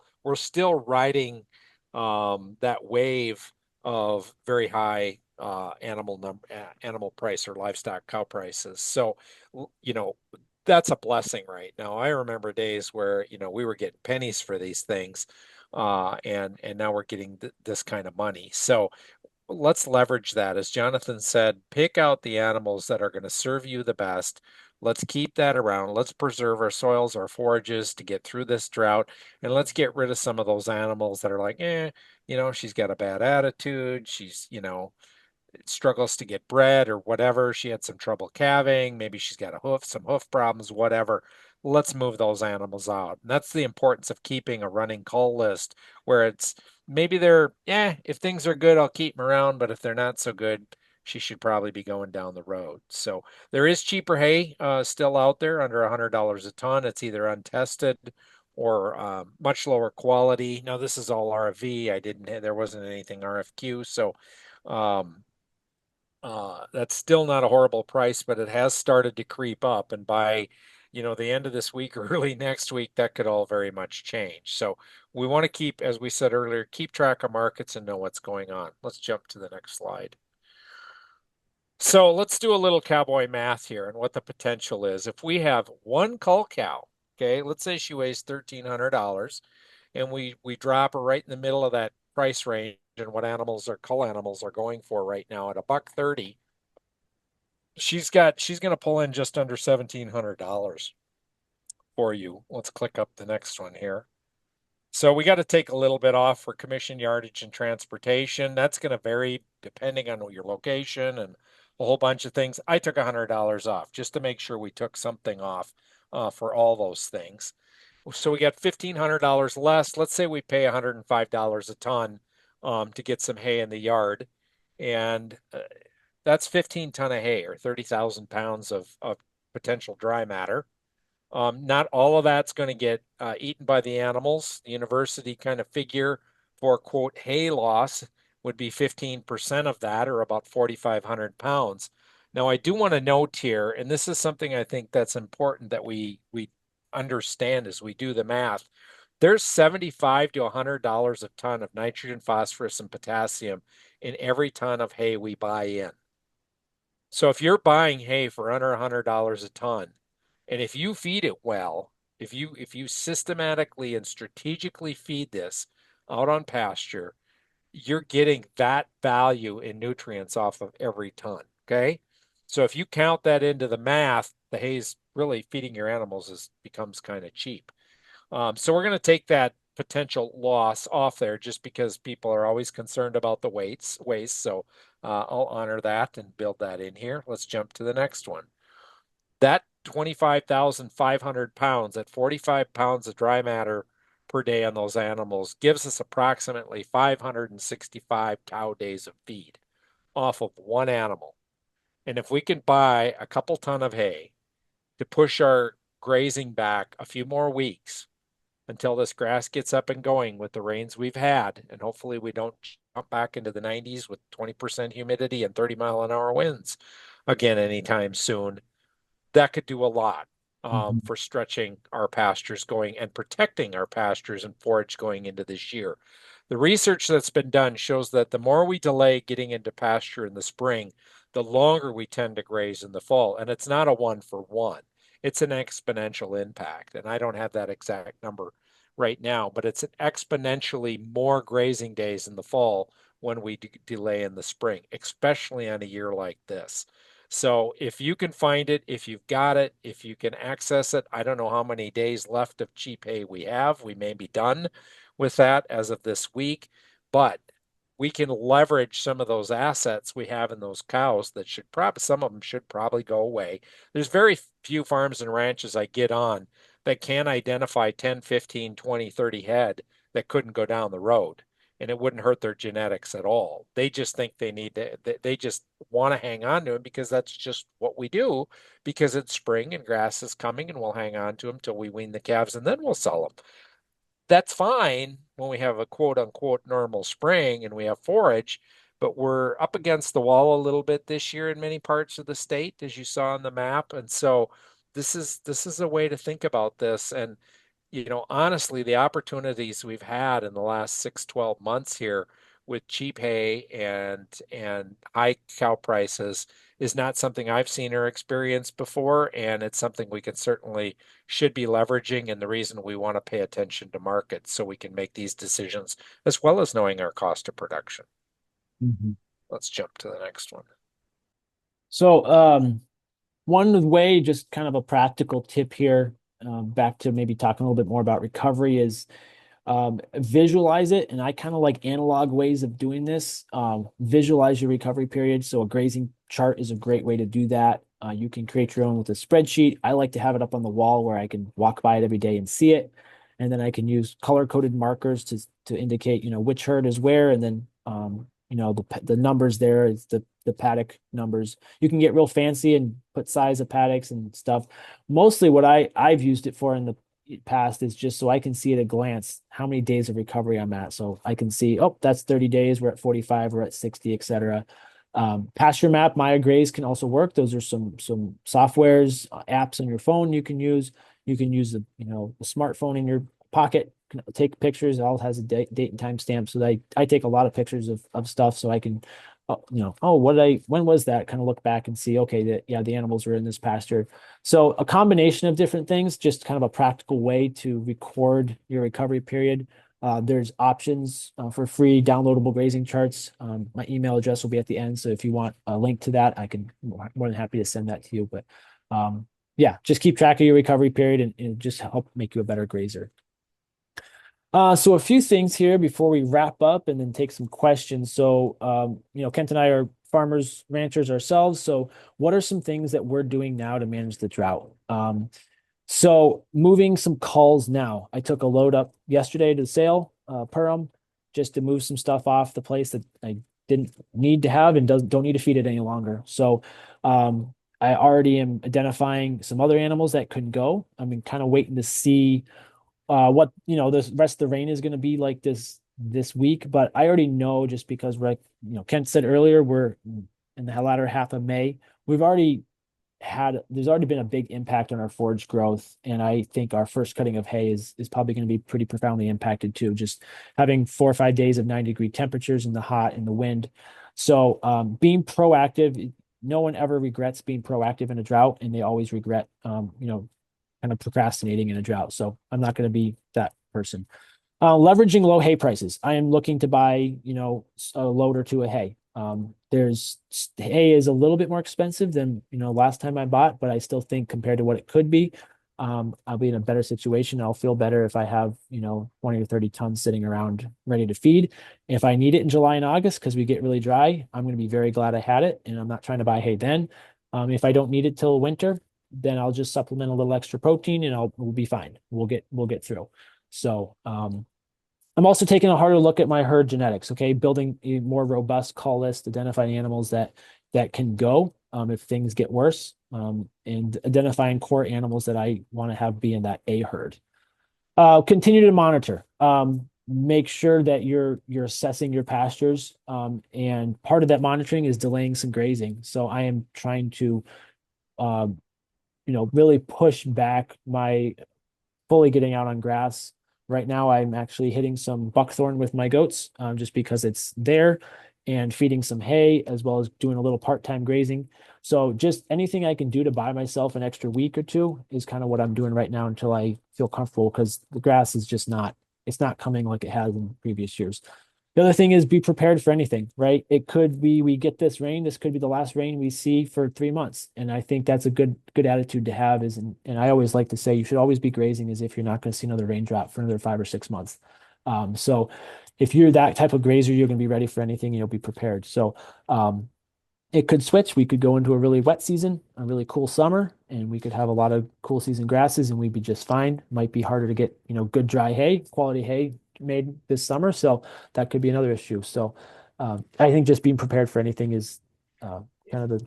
riding that wave of very high animal price or livestock cow prices. So, you know, that's a blessing right now. I remember days where, we were getting pennies for these things, and now we're getting this kind of money. So let's leverage that. As Jonathan said, pick out the animals that are going to serve you the best. Let's keep that around. Let's preserve our soils, our forages to get through this drought. And let's get rid of some of those animals that are like, she's got a bad attitude. She's, struggles to get bred or whatever. She had some trouble calving. Maybe she's got some hoof problems, whatever. Let's move those animals out. And that's the importance of keeping a running cull list where it's maybe if things are good, I'll keep them around. But if they're not so good, she should probably be going down the road. So there is cheaper hay still out there under $100 a ton. It's either untested or much lower quality. Now this is all RFV. There wasn't anything RFQ. So um, that's still not a horrible price, but it has started to creep up. And by, the end of this week or early next week, that could all very much change. So we want to keep, as we said earlier, keep track of markets and know what's going on. Let's jump to the next slide. So let's do a little cowboy math here and what the potential is. If we have one cull cow, okay, let's say she weighs $1,300 and we drop her right in the middle of that price range and what cull animals are going for right now at $1.30. She's going to pull in just under $1,700 for you. Let's click up the next one here. So we got to take a little bit off for commission yardage and transportation. That's going to vary depending on your location and a whole bunch of things. I took $100 off just to make sure we took something off for all those things. So we got $1,500 less. Let's say we pay $105 a ton to get some hay in the yard, and that's 15 ton of hay or 30,000 pounds of potential dry matter. Not all of that's going to get eaten by the animals. The university kind of figure for quote hay loss would be 15% of that, or about 4,500 pounds. Now, I do want to note here, and this is something I think that's important that we understand as we do the math. There's $75 to $100 a ton of nitrogen, phosphorus, and potassium in every ton of hay we buy in. So if you're buying hay for under $100 a ton, and if you feed it well, if you systematically and strategically feed this out on pasture, you're getting that value in nutrients off of every ton. Okay. So if you count that into the math, the hay's really feeding your animals becomes kind of cheap. So we're going to take that potential loss off there just because people are always concerned about the waste. So I'll honor that and build that in here. Let's jump to the next one. That 25,500 pounds, at 45 pounds of dry matter per day on those animals gives us approximately 565 cow days of feed off of one animal. And if we can buy a couple ton of hay to push our grazing back a few more weeks until this grass gets up and going with the rains we've had, and hopefully we don't jump back into the 90s with 20% humidity and 30-mile-an-hour winds again anytime soon, that could do a lot Mhm. for stretching our pastures going and protecting our pastures and forage going into this year. The research that's been done shows that the more we delay getting into pasture in the spring, the longer we tend to graze in the fall. And it's not a one for one, it's an exponential impact. And I don't have that exact number right now, but it's an exponentially more grazing days in the fall when we delay in the spring, especially on a year like this. So if you can find it, if you've got it, if you can access it, I don't know how many days left of cheap hay we have. We may be done with that as of this week, but we can leverage some of those assets we have in those cows that should probably, some of them should probably go away. There's very few farms and ranches I get on that can identify 10, 15, 20, 30 head that couldn't go down the road and it wouldn't hurt their genetics at all. They just think they need to, they just want to hang on to them because that's just what we do because it's spring and grass is coming and we'll hang on to them till we wean the calves and then we'll sell them. That's fine when we have a quote unquote normal spring and we have forage, but we're up against the wall a little bit this year in many parts of the state, as you saw on the map. And so this is a way to think about this. And honestly, the opportunities we've had in the last 6, 12 months here with cheap hay and high cow prices is not something I've seen or experienced before, and it's something we can certainly should be leveraging, and the reason we want to pay attention to markets so we can make these decisions as well as knowing our cost of production. Mhm. Let's jump to the next one. So, one way, just kind of a practical tip here, back to maybe talking a little bit more about recovery is visualize it. And I kind of like analog ways of doing this. Visualize your recovery period. So a grazing chart is a great way to do that. You can create your own with a spreadsheet. I like to have it up on the wall where I can walk by it every day and see it. And then I can use color-coded markers to indicate, which herd is where, and then the numbers there is the paddock numbers. You can get real fancy and put size of paddocks and stuff. Mostly what I've used it for in the past is just so I can see at a glance how many days of recovery I'm at. So I can see, oh, that's 30 days, we're at 45, we're at 60, etc. Pasture Map, Maya Graze can also work. Those are some softwares, apps on your phone you can use. You can use the smartphone in your pocket, take pictures. It all has a date and time stamp. So I take a lot of pictures of stuff so I can, when was that? Kind of look back and see, okay, the animals were in this pasture. So a combination of different things, just kind of a practical way to record your recovery period. There's options for free downloadable grazing charts. My email address will be at the end. So if you want a link to that, I can more than happy to send that to you. But yeah, just keep track of your recovery period and just help make you a better grazer. So a few things here before we wrap up and then take some questions. So, Kent and I are farmers, ranchers ourselves. So what are some things that we're doing now to manage the drought? So moving some culls now. I took a load up yesterday to the sale, Perham, just to move some stuff off the place that I didn't need to have and don't need to feed it any longer. So, I already am identifying some other animals that could go. I mean, kind of waiting to see what the rest of the rain is going to be like this week. But I already know, just because Kent said earlier, we're in the latter half of May. There's already been a big impact on our forage growth, and I think our first cutting of hay is probably going to be pretty profoundly impacted too, just having 4 or 5 days of 90-degree temperatures in the hot and the wind. So being proactive, no one ever regrets being proactive in a drought, and they always regret kind of procrastinating in a drought. So I'm not going to be that person. Leveraging low hay prices. I am looking to buy, a load or two of hay. There's hay is a little bit more expensive than, last time I bought, but I still think compared to what it could be, I'll be in a better situation. I'll feel better if I have, 20 or 30 tons sitting around ready to feed. If I need it in July and August because we get really dry, I'm going to be very glad I had it, and I'm not trying to buy hay then. If I don't need it till winter, then I'll just supplement a little extra protein and we'll be fine. We'll get through. So I'm also taking a harder look at my herd genetics, okay? Building a more robust call list, identifying animals that can go if things get worse, and identifying core animals that I want to have be in that A herd. Continue to monitor. Make sure that you're assessing your pastures. And part of that monitoring is delaying some grazing. So I am trying to um, really push back my fully getting out on grass. Right now, I'm actually hitting some buckthorn with my goats, just because it's there, and feeding some hay as well as doing a little part-time grazing. So just anything I can do to buy myself an extra week or two is kind of what I'm doing right now until I feel comfortable, because the grass is just not, it's not coming like it has in previous years. The other thing is be prepared for anything, right? It could be we get this rain. This could be the last rain we see for 3 months. And I think that's a good attitude to have is, and I always like to say you should always be grazing as if you're not going to see another raindrop for another 5 or 6 months. So if you're that type of grazer, you're going to be ready for anything and you'll be prepared. So it could switch. We could go into a really wet season, a really cool summer, and we could have a lot of cool season grasses and we'd be just fine. Might be harder to get, good dry hay, quality hay made this summer. So that could be another issue. So I think just being prepared for anything is uh, kind of the,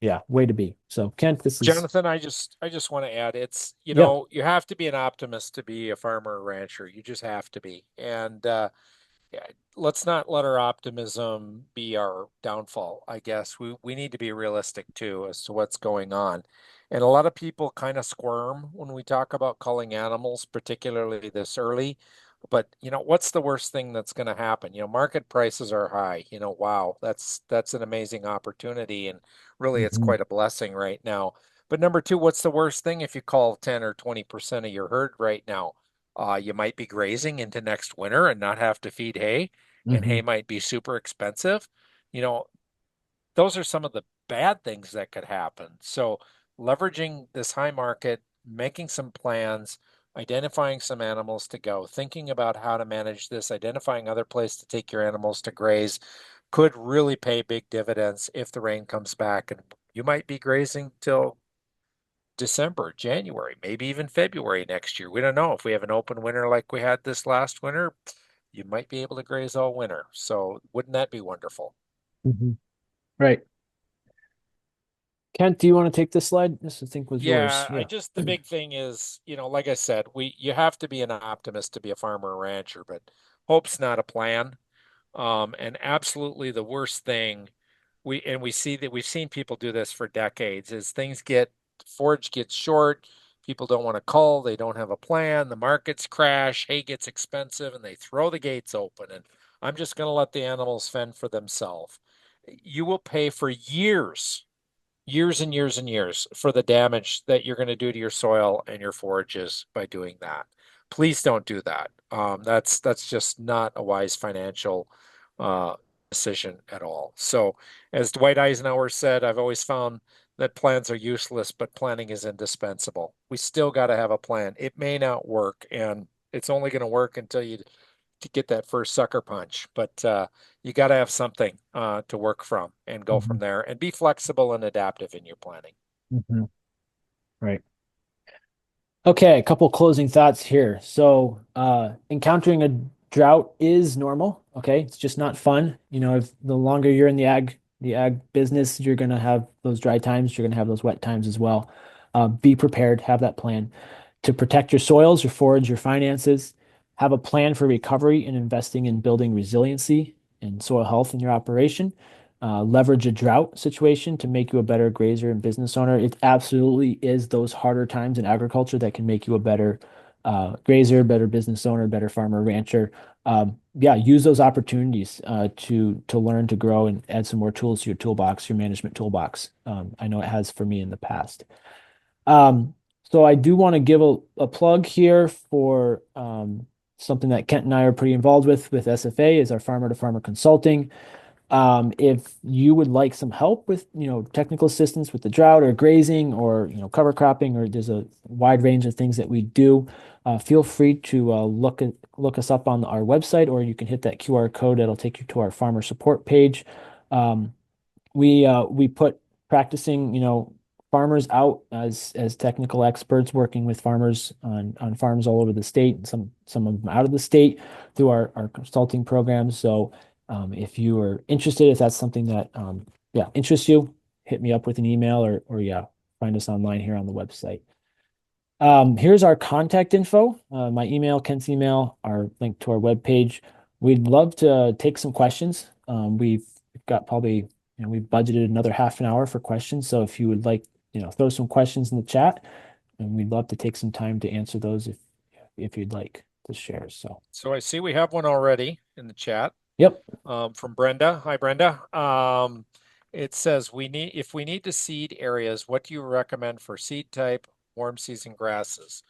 yeah, way to be. So Kent, this is, Jonathan, I just want to add, it's, yeah. you have to be an optimist to be a farmer or rancher. You just have to be. And yeah, let's not let our optimism be our downfall, I guess. We need to be realistic too as to what's going on. And a lot of people kind of squirm when we talk about culling animals, particularly this early. But what's the worst thing that's going to happen? Market prices are high. Wow, that's an amazing opportunity, and really it's Mhm, quite a blessing right now. But number two, what's the worst thing if you call 10 or 20% of your herd right now? You might be grazing into next winter and not have to feed hay, and hay mhm, might be super expensive. You know, those are some of the bad things that could happen. So, leveraging this high market, making some plans, identifying some animals to go, thinking about how to manage this, identifying other places to take your animals to graze could really pay big dividends if the rain comes back. And you might be grazing till December, January, maybe even February next year. We don't know. If we have an open winter like we had this last winter, you might be able to graze all winter. So wouldn't that be wonderful? mhm. Right. Kent, do you want to take this slide? This I think was yours. Yeah, I Yeah. just the big thing is, like I said, you have to be an optimist to be a farmer or rancher, but hope's not a plan. And absolutely the worst thing we see that we've seen people do this for decades is forage gets short, people don't want to cull, they don't have a plan, the markets crash, hay gets expensive, and they throw the gates open. And I'm just going to let the animals fend for themselves. You will pay for years and years and years for the damage that you're going to do to your soil and your forages by doing that. Please don't do that. That's just not a wise financial uh, decision at all. So, as Dwight Eisenhower said, I've always found that plans are useless, but planning is indispensable. We still got to have a plan. It may not work, and it's only going to work until you to get that first sucker punch. But you got to have something to work from and go from Mhm, there and be flexible and adaptive in your planning. mhm. Right. Okay, a couple closing thoughts here. So, encountering a drought is normal. Okay, it's just not fun. If the longer you're in the ag business, you're gonna have those dry times. You're gonna have those wet times as well. Be prepared. Have that plan to protect your soils, your forage, your finances. Have a plan for recovery and investing in building resiliency and soil health in your operation. Leverage a drought situation to make you a better grazer and business owner. It absolutely is those harder times in agriculture that can make you a better grazer, better business owner, better farmer, rancher. Yeah, use those opportunities to learn, to grow, and add some more tools to your toolbox, your management toolbox. I know it has for me in the past. Um, so I do want to give a plug here for something that Kent and I are pretty involved with SFA is our farmer to farmer consulting. If you would like some help with, technical assistance with the drought or grazing or, cover cropping, or there's a wide range of things that we do, feel free to look us up on our website, or you can hit that QR code that'll take you to our farmer support page. Um, we put practicing, farmers out as technical experts working with farmers on farms all over the state, and some of them out of the state through our consulting programs. So if you are interested, if that's something that yeah interests you, hit me up with an email or yeah, find us online here on the website. Here's our contact info, my email, Kent's email, our link to our webpage. We'd love to take some questions. We've got probably, we've budgeted another half an hour for questions. So if you would like, throw some questions in the chat, and we'd love to take some time to answer those if you'd like to share. So, So I see we have one already in the chat yep. from Brenda. Hi, Brenda. It says if we need to seed areas, what do you recommend for seed type, warm season grasses?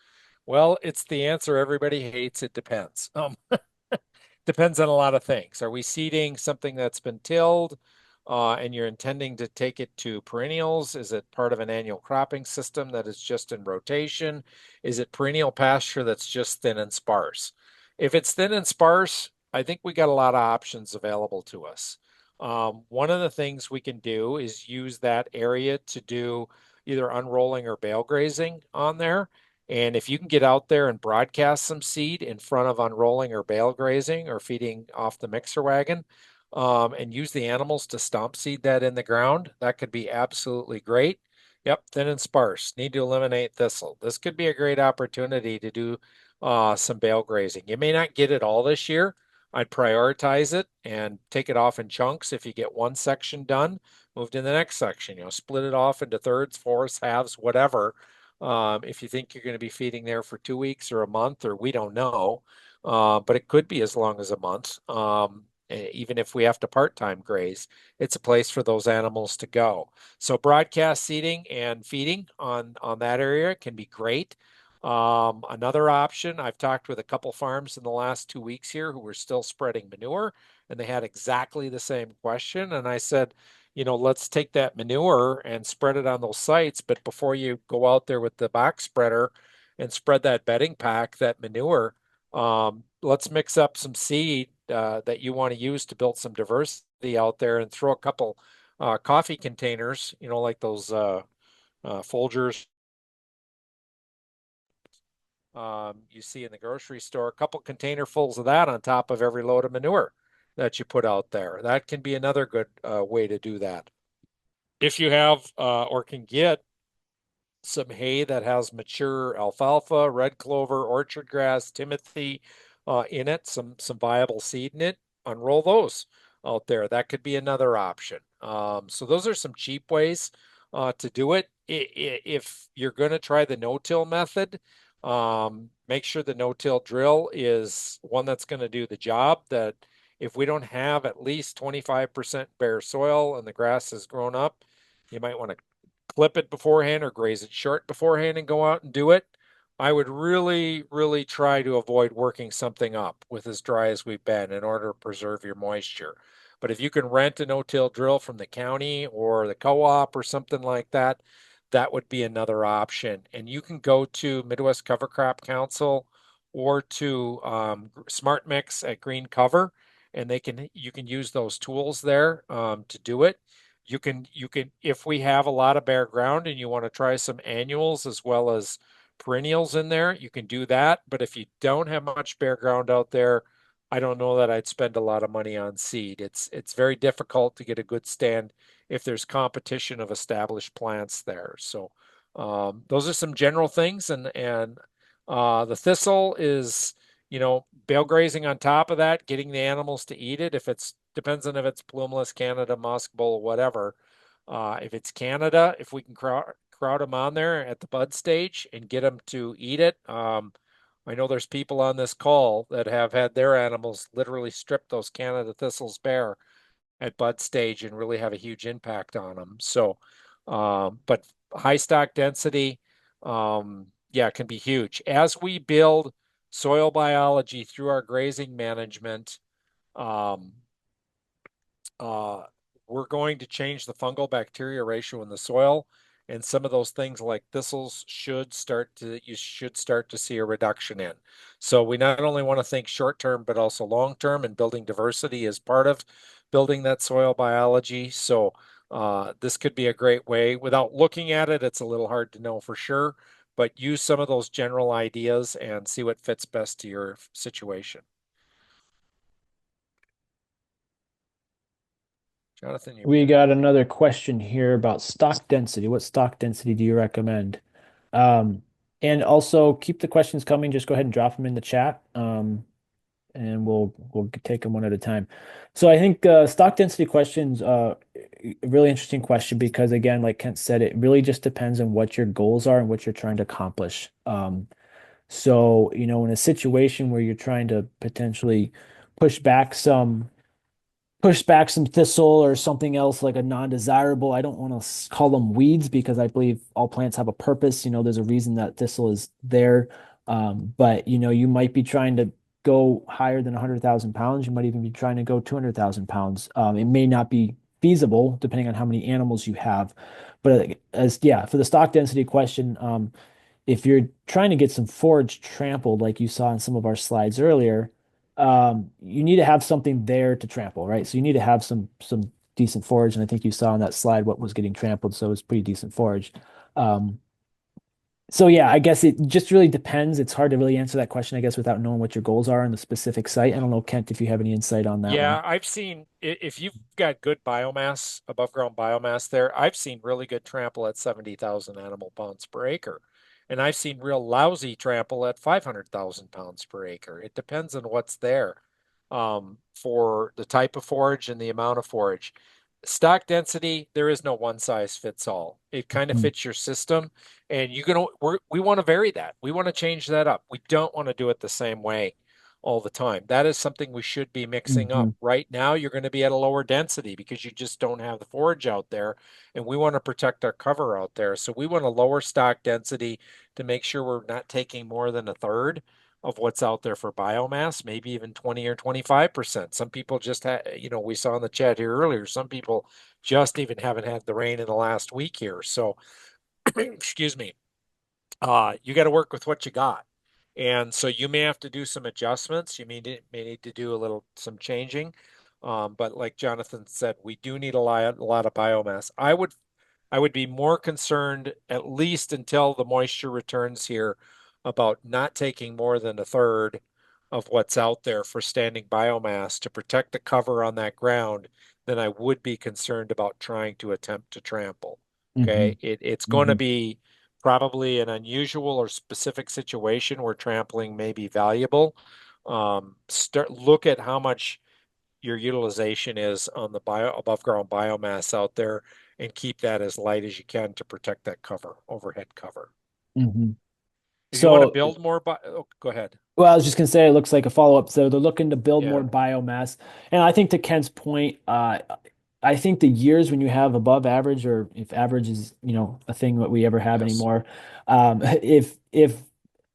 Well, it's the answer everybody hates. It depends. Depends on a lot of things. Are we seeding something that's been tilled, and you're intending to take it to perennials? Is it part of an annual cropping system that is just in rotation? Is it perennial pasture that's just thin and sparse? If it's thin and sparse, I think we got a lot of options available to us. One of the things we can do is use that area to do either unrolling or bale grazing on there. And if you can get out there and broadcast some seed in front of unrolling or bale grazing or feeding off the mixer wagon, and use the animals to stomp seed that in the ground, that could be absolutely great. Yep, thin and sparse. Need to eliminate thistle. This could be a great opportunity to do some bale grazing. You may not get it all this year. I'd prioritize it and take it off in chunks. If you get one section done, move to the next section. Split it off into thirds, fourths, halves, whatever. If you think you're going to be feeding there for 2 weeks or a month, or we don't know, but it could be as long as a month. Even if we have to part-time graze, it's a place for those animals to go. So broadcast seeding and feeding on that area can be great. Another option, I've talked with a couple farms in the last 2 weeks here who were still spreading manure, and they had exactly the same question. And I said, let's take that manure and spread it on those sites. But before you go out there with the box spreader and spread that bedding pack, that manure, let's mix up some seed that you want to use to build some diversity out there and throw a couple coffee containers, like those Folgers you see in the grocery store, a couple containerfuls of that on top of every load of manure that you put out there. That can be another good way to do that. If you have or can get some hay that has mature alfalfa, red clover, orchard grass, timothy in it, some viable seed in it, unroll those out there. That could be another option. So those are some cheap ways to do it. If you're going to try the no-till method, make sure the no-till drill is one that's going to do the job. That if we don't have at least 25% bare soil and the grass has grown up, you might want to clip it beforehand or graze it short beforehand and go out and do it. I would really, really try to avoid working something up with as dry as we've been in order to preserve your moisture. But if you can rent a no-till drill from the county or the co-op or something like that, that would be another option. And you can go to Midwest Cover Crop Council or to Smart Mix at Green Cover, and you can use those tools there to do it. You can if we have a lot of bare ground and you want to try some annuals as well as perennials in there, you can do that. But if you don't have much bare ground out there, I don't know that I'd spend a lot of money on seed. It's very difficult to get a good stand if there's competition of established plants there. So those are some general things, and the thistle is, bale grazing on top of that, getting the animals to eat it. If it's depends on if it's plumeless, Canada, musk bull, whatever. If it's Canada, if we can crowd them on there at the bud stage and get them to eat it. I know there's people on this call that have had their animals literally strip those Canada thistles bare at bud stage and really have a huge impact on them. So, but high stock density, yeah, can be huge. As we build soil biology through our grazing management, um, uh, we're going to change the fungal bacteria ratio in the soil. And some of those things like thistles you should start to see a reduction in. So we not only want to think short term, but also long term, and building diversity is part of building that soil biology. So This could be a great way. Without looking at it, it's a little hard to know for sure, but use some of those general ideas and see what fits best to your situation. Jonathan, you We muted. got another question here about stock density. What stock density do you recommend? Um, and also keep the questions coming. Just go ahead and drop them in the chat. And we'll take them one at a time. So I think stock density questions, a really interesting question because again, like Kent said, it really just depends on what your goals are and what you're trying to accomplish. So, in a situation where you're trying to potentially push back some thistle or something else like a non-desirable. I don't want to call them weeds because I believe all plants have a purpose. There's a reason that thistle is there. But you might be trying to go higher than 100,000 pounds. You might even be trying to go 200,000 pounds. It may not be feasible depending on how many animals you have. But yeah, for the stock density question, if you're trying to get some forage trampled, like you saw in some of our slides earlier, you need to have something there to trample, right? So you need to have some decent forage, and I think you saw on that slide what was getting trampled, so it's pretty decent forage. Um, so yeah, I guess it just really depends. It's hard to really answer that question, I guess, without knowing what your goals are on the specific site. I don't know, Kent, if you have any insight on that one. Yeah, I've seen if you've got good biomass, above ground biomass there, I've seen really good trample at 70,000 animal pounds per acre. And I've seen real lousy trample at 500,000 pounds per acre. It depends on what's there for the type of forage and the amount of forage. Stock density, there is no one size fits all. It kind of Mm-hmm. fits your system, and we want to vary that. We want to change that up. We don't want to do it the same way all the time. That is something we should be mixing Mm-hmm. up. Right now, you're going to be at a lower density because you just don't have the forage out there, and we want to protect our cover out there. So we want to lower stock density to make sure we're not taking more than a third of what's out there for biomass, maybe even 20 or 25%. Some people just we saw in the chat here earlier, some people just even haven't had the rain in the last week here. So, excuse me, you got to work with what you got. And so you may have to do some adjustments. You may need to do some changing. But like Jonathan said, we do need a lot of biomass. I would be more concerned, at least until the moisture returns here, about not taking more than a third of what's out there for standing biomass to protect the cover on that ground than I would be concerned about trying to attempt to trample. Mm-hmm. Okay. It's going to Mm-hmm. be probably an unusual or specific situation where trampling may be valuable. Look at how much your utilization is on the above ground biomass out there and keep that as light as you can to protect that overhead cover. Mm-hmm. If you want to So build more, oh, go ahead. Well, I was just gonna say it looks like a follow-up. So they're looking to build more Yeah. biomass. And I think to Kent's point, I think the years when you have above average or if average is, a thing that we ever have Yes. anymore,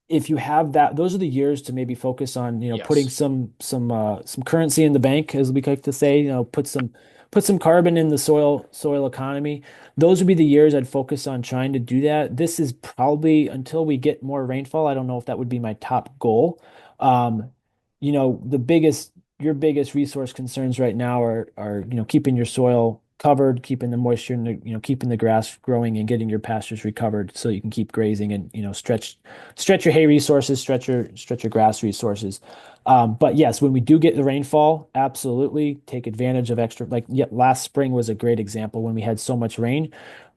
if you have that, those are the years to maybe focus on, putting Yes. some currency in the bank, as we like to say, put some carbon in the soil economy. Those would be the years I'd focus on trying to do that. This is probably until we get more rainfall. I don't know if that would be my top goal. Um, your biggest resource concerns right now are keeping your soil covered, keeping the moisture and keeping the grass growing and getting your pastures recovered so you can keep grazing and stretch your hay resources, stretch your grass resources. But yes, when we do get the rainfall, absolutely take advantage of extra. Like, yeah, last spring was a great example when we had so much rain.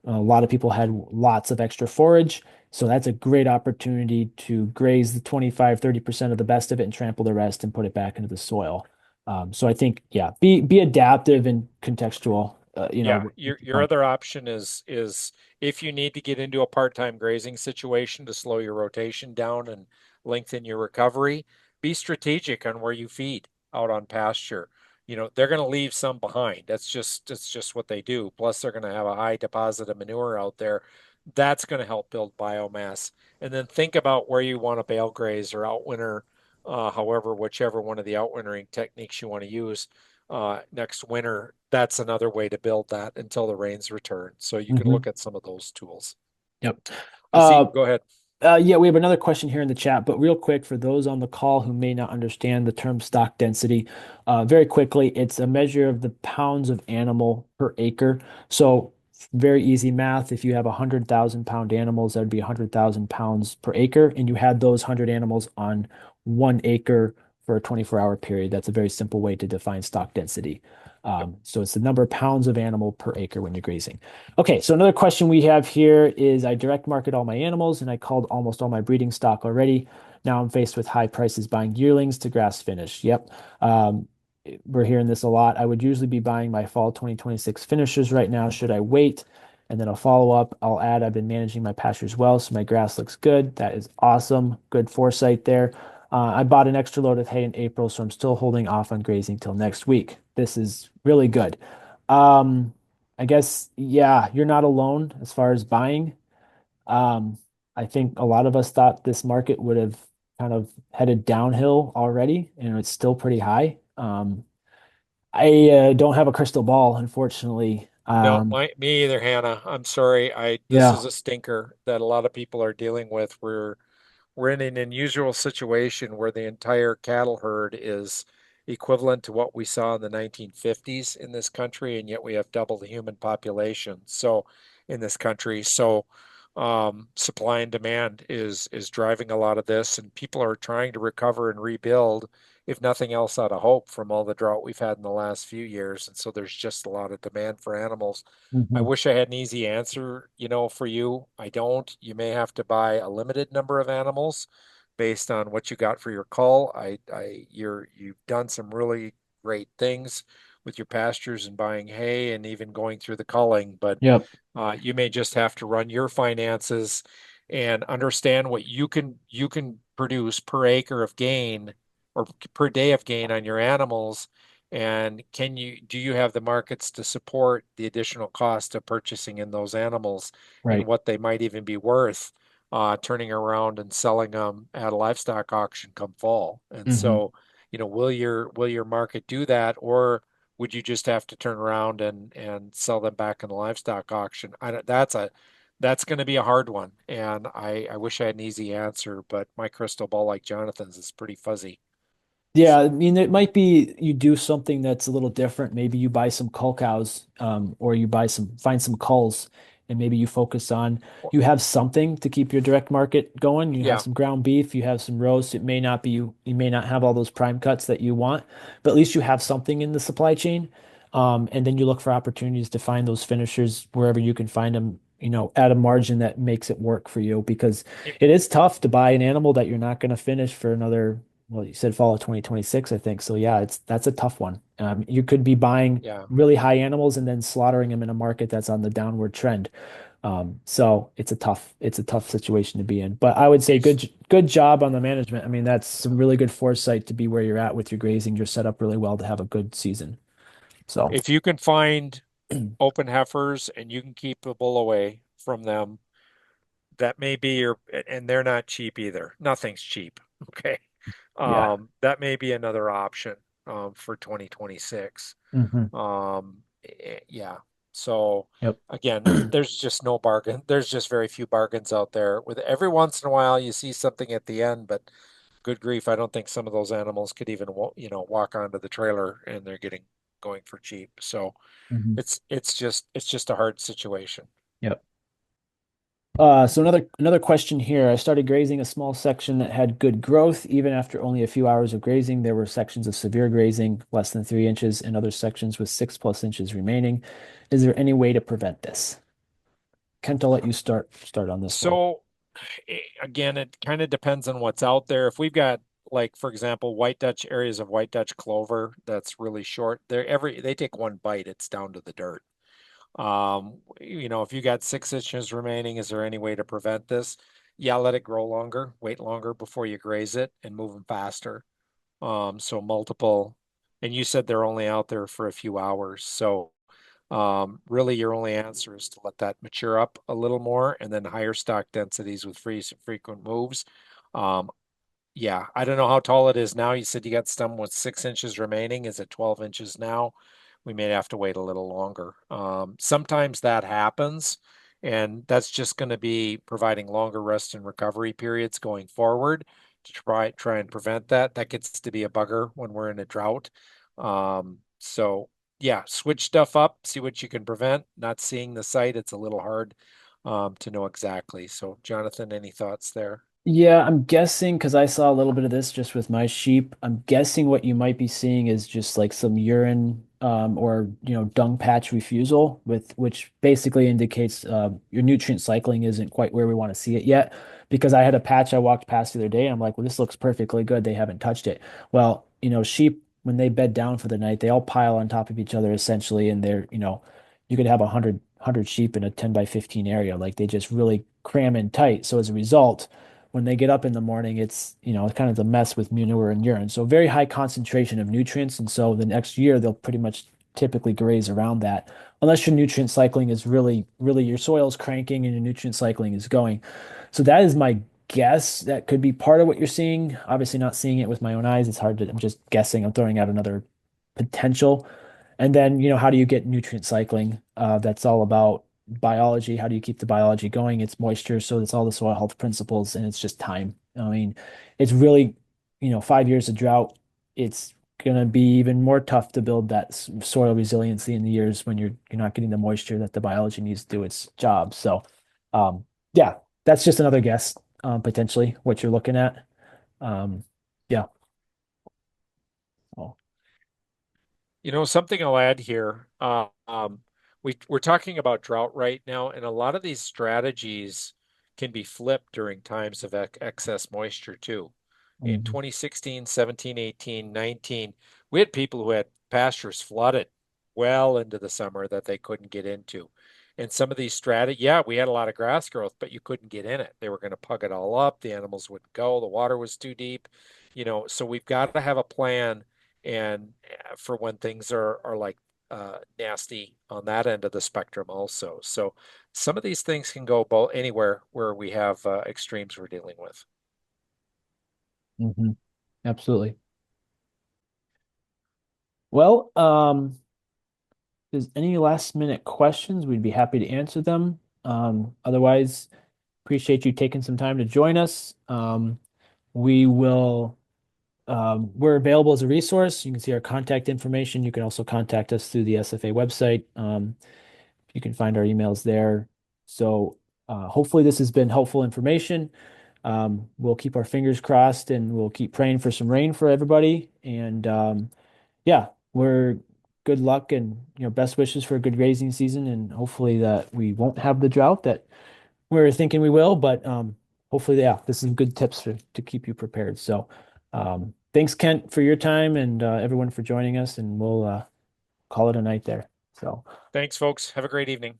A lot of people had lots of extra forage. So that's a great opportunity to graze the 25-30% of the best of it and trample the rest and put it back into the soil. So I think, yeah, be adaptive and contextual, Yeah, with your your plan. other option is if you need to get into a part-time grazing situation to slow your rotation down and lengthen your recovery, be strategic on where you feed out on pasture. They're going to leave some behind. That's just what they do. Plus, they're going to have a high deposit of manure out there. That's going to help build biomass. And then think about where you want to bale graze or outwinter, however, whichever one of the outwintering techniques you want to use next winter. That's another way to build that until the rains return. So you can Mhm. look at some of those tools. Yep. I see. Uh, Go ahead. Yeah, we have another question here in the chat, but real quick for those on the call who may not understand the term stock density, very quickly, it's a measure of the pounds of animal per acre. So very easy math. If you have 100,000 pound animals, that would be 100,000 pounds per acre, and you had those 100 animals on 1 acre for a 24-hour period. That's a very simple way to define stock density. Yep. So it's the number of pounds of animal per acre when you're grazing. Okay, so another question we have here is I direct market all my animals and I called almost all my breeding stock already. Now I'm faced with high prices buying yearlings to grass finish. Yep. Um, we're hearing this a lot. I would usually be buying my fall 2026 finishers right now. Should I wait? And then I'll follow up. I'll add I've been managing my pastures well, so my grass looks good. That is awesome. Good foresight there. I bought an extra load of hay in April, so I'm still holding off on grazing till next week. This is really good. Um, I guess, yeah, you're not alone as far as buying. Um, I think a lot of us thought this market would have kind of headed downhill already, and it's still pretty high. I don't have a crystal ball, unfortunately. No, me either, Hannah. I'm sorry. This is Yeah. a stinker that a lot of people are dealing with. We're in an unusual situation where the entire cattle herd is equivalent to what we saw in the 1950s in this country, and yet we have double the human population. So in this country, so supply and demand is driving a lot of this, and people are trying to recover and rebuild, if nothing else, out of hope from all the drought we've had in the last few years. And so there's just a lot of demand for animals. I Hmm. wish I had an easy answer, for you. I don't. You may have to buy a limited number of animals based on what you got for your cull. You've done some really great things with your pastures and buying hay and even going through the culling, but Yep. you may just have to run your finances and understand what you can produce per acre of gain or per day of gain on your animals. And do you have the markets to support the additional cost of purchasing in those animals and Right. what they might even be worth, turning around and selling them at a livestock auction come fall? And Hmm. so, will your market do that, or would you just have to turn around and sell them back in the livestock auction? That's going to be a hard one, and I wish I had an easy answer, but my crystal ball, like Jonathan's, is pretty fuzzy. Yeah, I So, mean, it might be you do something that's a little different. Maybe you buy some cull cows, or you find some culls, and maybe you focus on, you have something to keep your direct market going. You have yeah, some ground beef, you have some roast. It may not be you may not have all those prime cuts that you want, but at least you have something in the supply chain. And then you look for opportunities to find those finishers wherever you can find them, at a margin that makes it work for you because it- it is tough to buy an animal that you're not going to finish for another, well, you said fall of 2026, I think. So yeah, that's a tough one. You could be buying yeah. really high animals and then slaughtering them in a market that's on the downward trend. So it's a tough situation to be in. But I would say If good job on the management. I mean, that's some really good foresight to be where you're at with your grazing. You're set up really well to have a good season. So if you can find open heifers and you can keep the bull away from them, that may be and they're not cheap either. Nothing's cheap. Okay. yeah. That may be another option for 2026. Hmm. Yeah. So Yep. again, there's just no bargain. There's just very few bargains out there. With every once in a while, you see something at the end, but good grief, I don't think some of those animals could even, walk onto the trailer and they're getting going for cheap. So Hmm. it's just a hard situation. Yep. So another question here. I started grazing a small section that had good growth. Even after only a few hours of grazing, there were sections of severe grazing, less than 3 inches, and other sections with 6+ inches remaining. Is there any way to prevent this? Kent, I'll let you start on this one. So again, it kind of depends on what's out there. If we've got, like, for example, white Dutch areas of white Dutch clover that's really short, they take one bite, it's down to the dirt. If you got 6 inches remaining, is there any way to prevent this? Yeah, let it grow longer, wait longer before you graze it, and move them faster. So multiple, and you said they're only out there for a few hours. So really your only answer is to let that mature up a little more and then higher stock densities with frequent moves. Um, yeah, I don't know how tall it is now. You said you got some with 6 inches remaining. Is it 12 inches now? We may have to wait a little longer. Sometimes that happens, And that's just going to be providing longer rest and recovery periods going forward to try and prevent that. That gets to be a bugger when we're in a drought. So yeah, switch stuff up, see what you can prevent. Not seeing the site, it's a little hard to know exactly. So Jonathan, any thoughts there? Yeah, I'm guessing because I saw a little bit of this just with my sheep. I'm guessing what you might be seeing is just like some urine or dung patch refusal with which basically indicates your nutrient cycling isn't quite where we want to see it yet. Because I had a patch I walked past the other day, and I'm like, well, this looks perfectly good. They haven't touched it. Well, sheep when they bed down for the night, they all pile on top of each other essentially, and you could have 100 sheep in a 10 by 15 area. Like they just really cram in tight. So as a result when they get up in the morning, it's kind of the mess with manure and urine. So very high concentration of nutrients. And so the next year, they'll pretty much typically graze around that, unless your nutrient cycling is really, really your soil's cranking and your nutrient cycling is going. So that is my guess. That could be part of what you're seeing. Obviously, not seeing it with my own eyes. It's hard to, I'm just guessing. I'm throwing out another potential. And then, how do you get nutrient cycling? That's all about biology. How do you keep the biology going? It's moisture, so it's all the soil health principles, and it's just time. I mean, it's really, 5 years of drought. It's gonna be even more tough to build that soil resiliency in the years when you're not getting the moisture that the biology needs to do its job. So, yeah, that's just another guess, potentially what you're looking at. Yeah. Oh. Something I'll add here. We're talking about drought right now, and a lot of these strategies can be flipped during times of excess moisture too. In Mhm. 2016, 17, 18, 19, we had people who had pastures flooded well into the summer that they couldn't get into. And some of these yeah, we had a lot of grass growth, but you couldn't get in it. They were going to pug it all up. The animals wouldn't go. The water was too deep. So we've got to have a plan and for when things are like nasty on that end of the spectrum also. So some of these things can go both anywhere where we have extremes we're dealing with. Mhm. Absolutely. Well, if there's any last minute questions, we'd be happy to answer them. Otherwise, appreciate you taking some time to join us. We will, we're available as a resource. You can see our contact information. You can also contact us through the SFA website. You can find our emails there. So, hopefully this has been helpful information. We'll keep our fingers crossed and we'll keep praying for some rain for everybody. And yeah, we're good luck and best wishes for a good grazing season, and hopefully that we won't have the drought that we're thinking we will, but hopefully, yeah, this is good tips to keep you prepared. So thanks, Kent, for your time and everyone for joining us, and we'll call it a night there. So Thanks, folks. Have a great evening.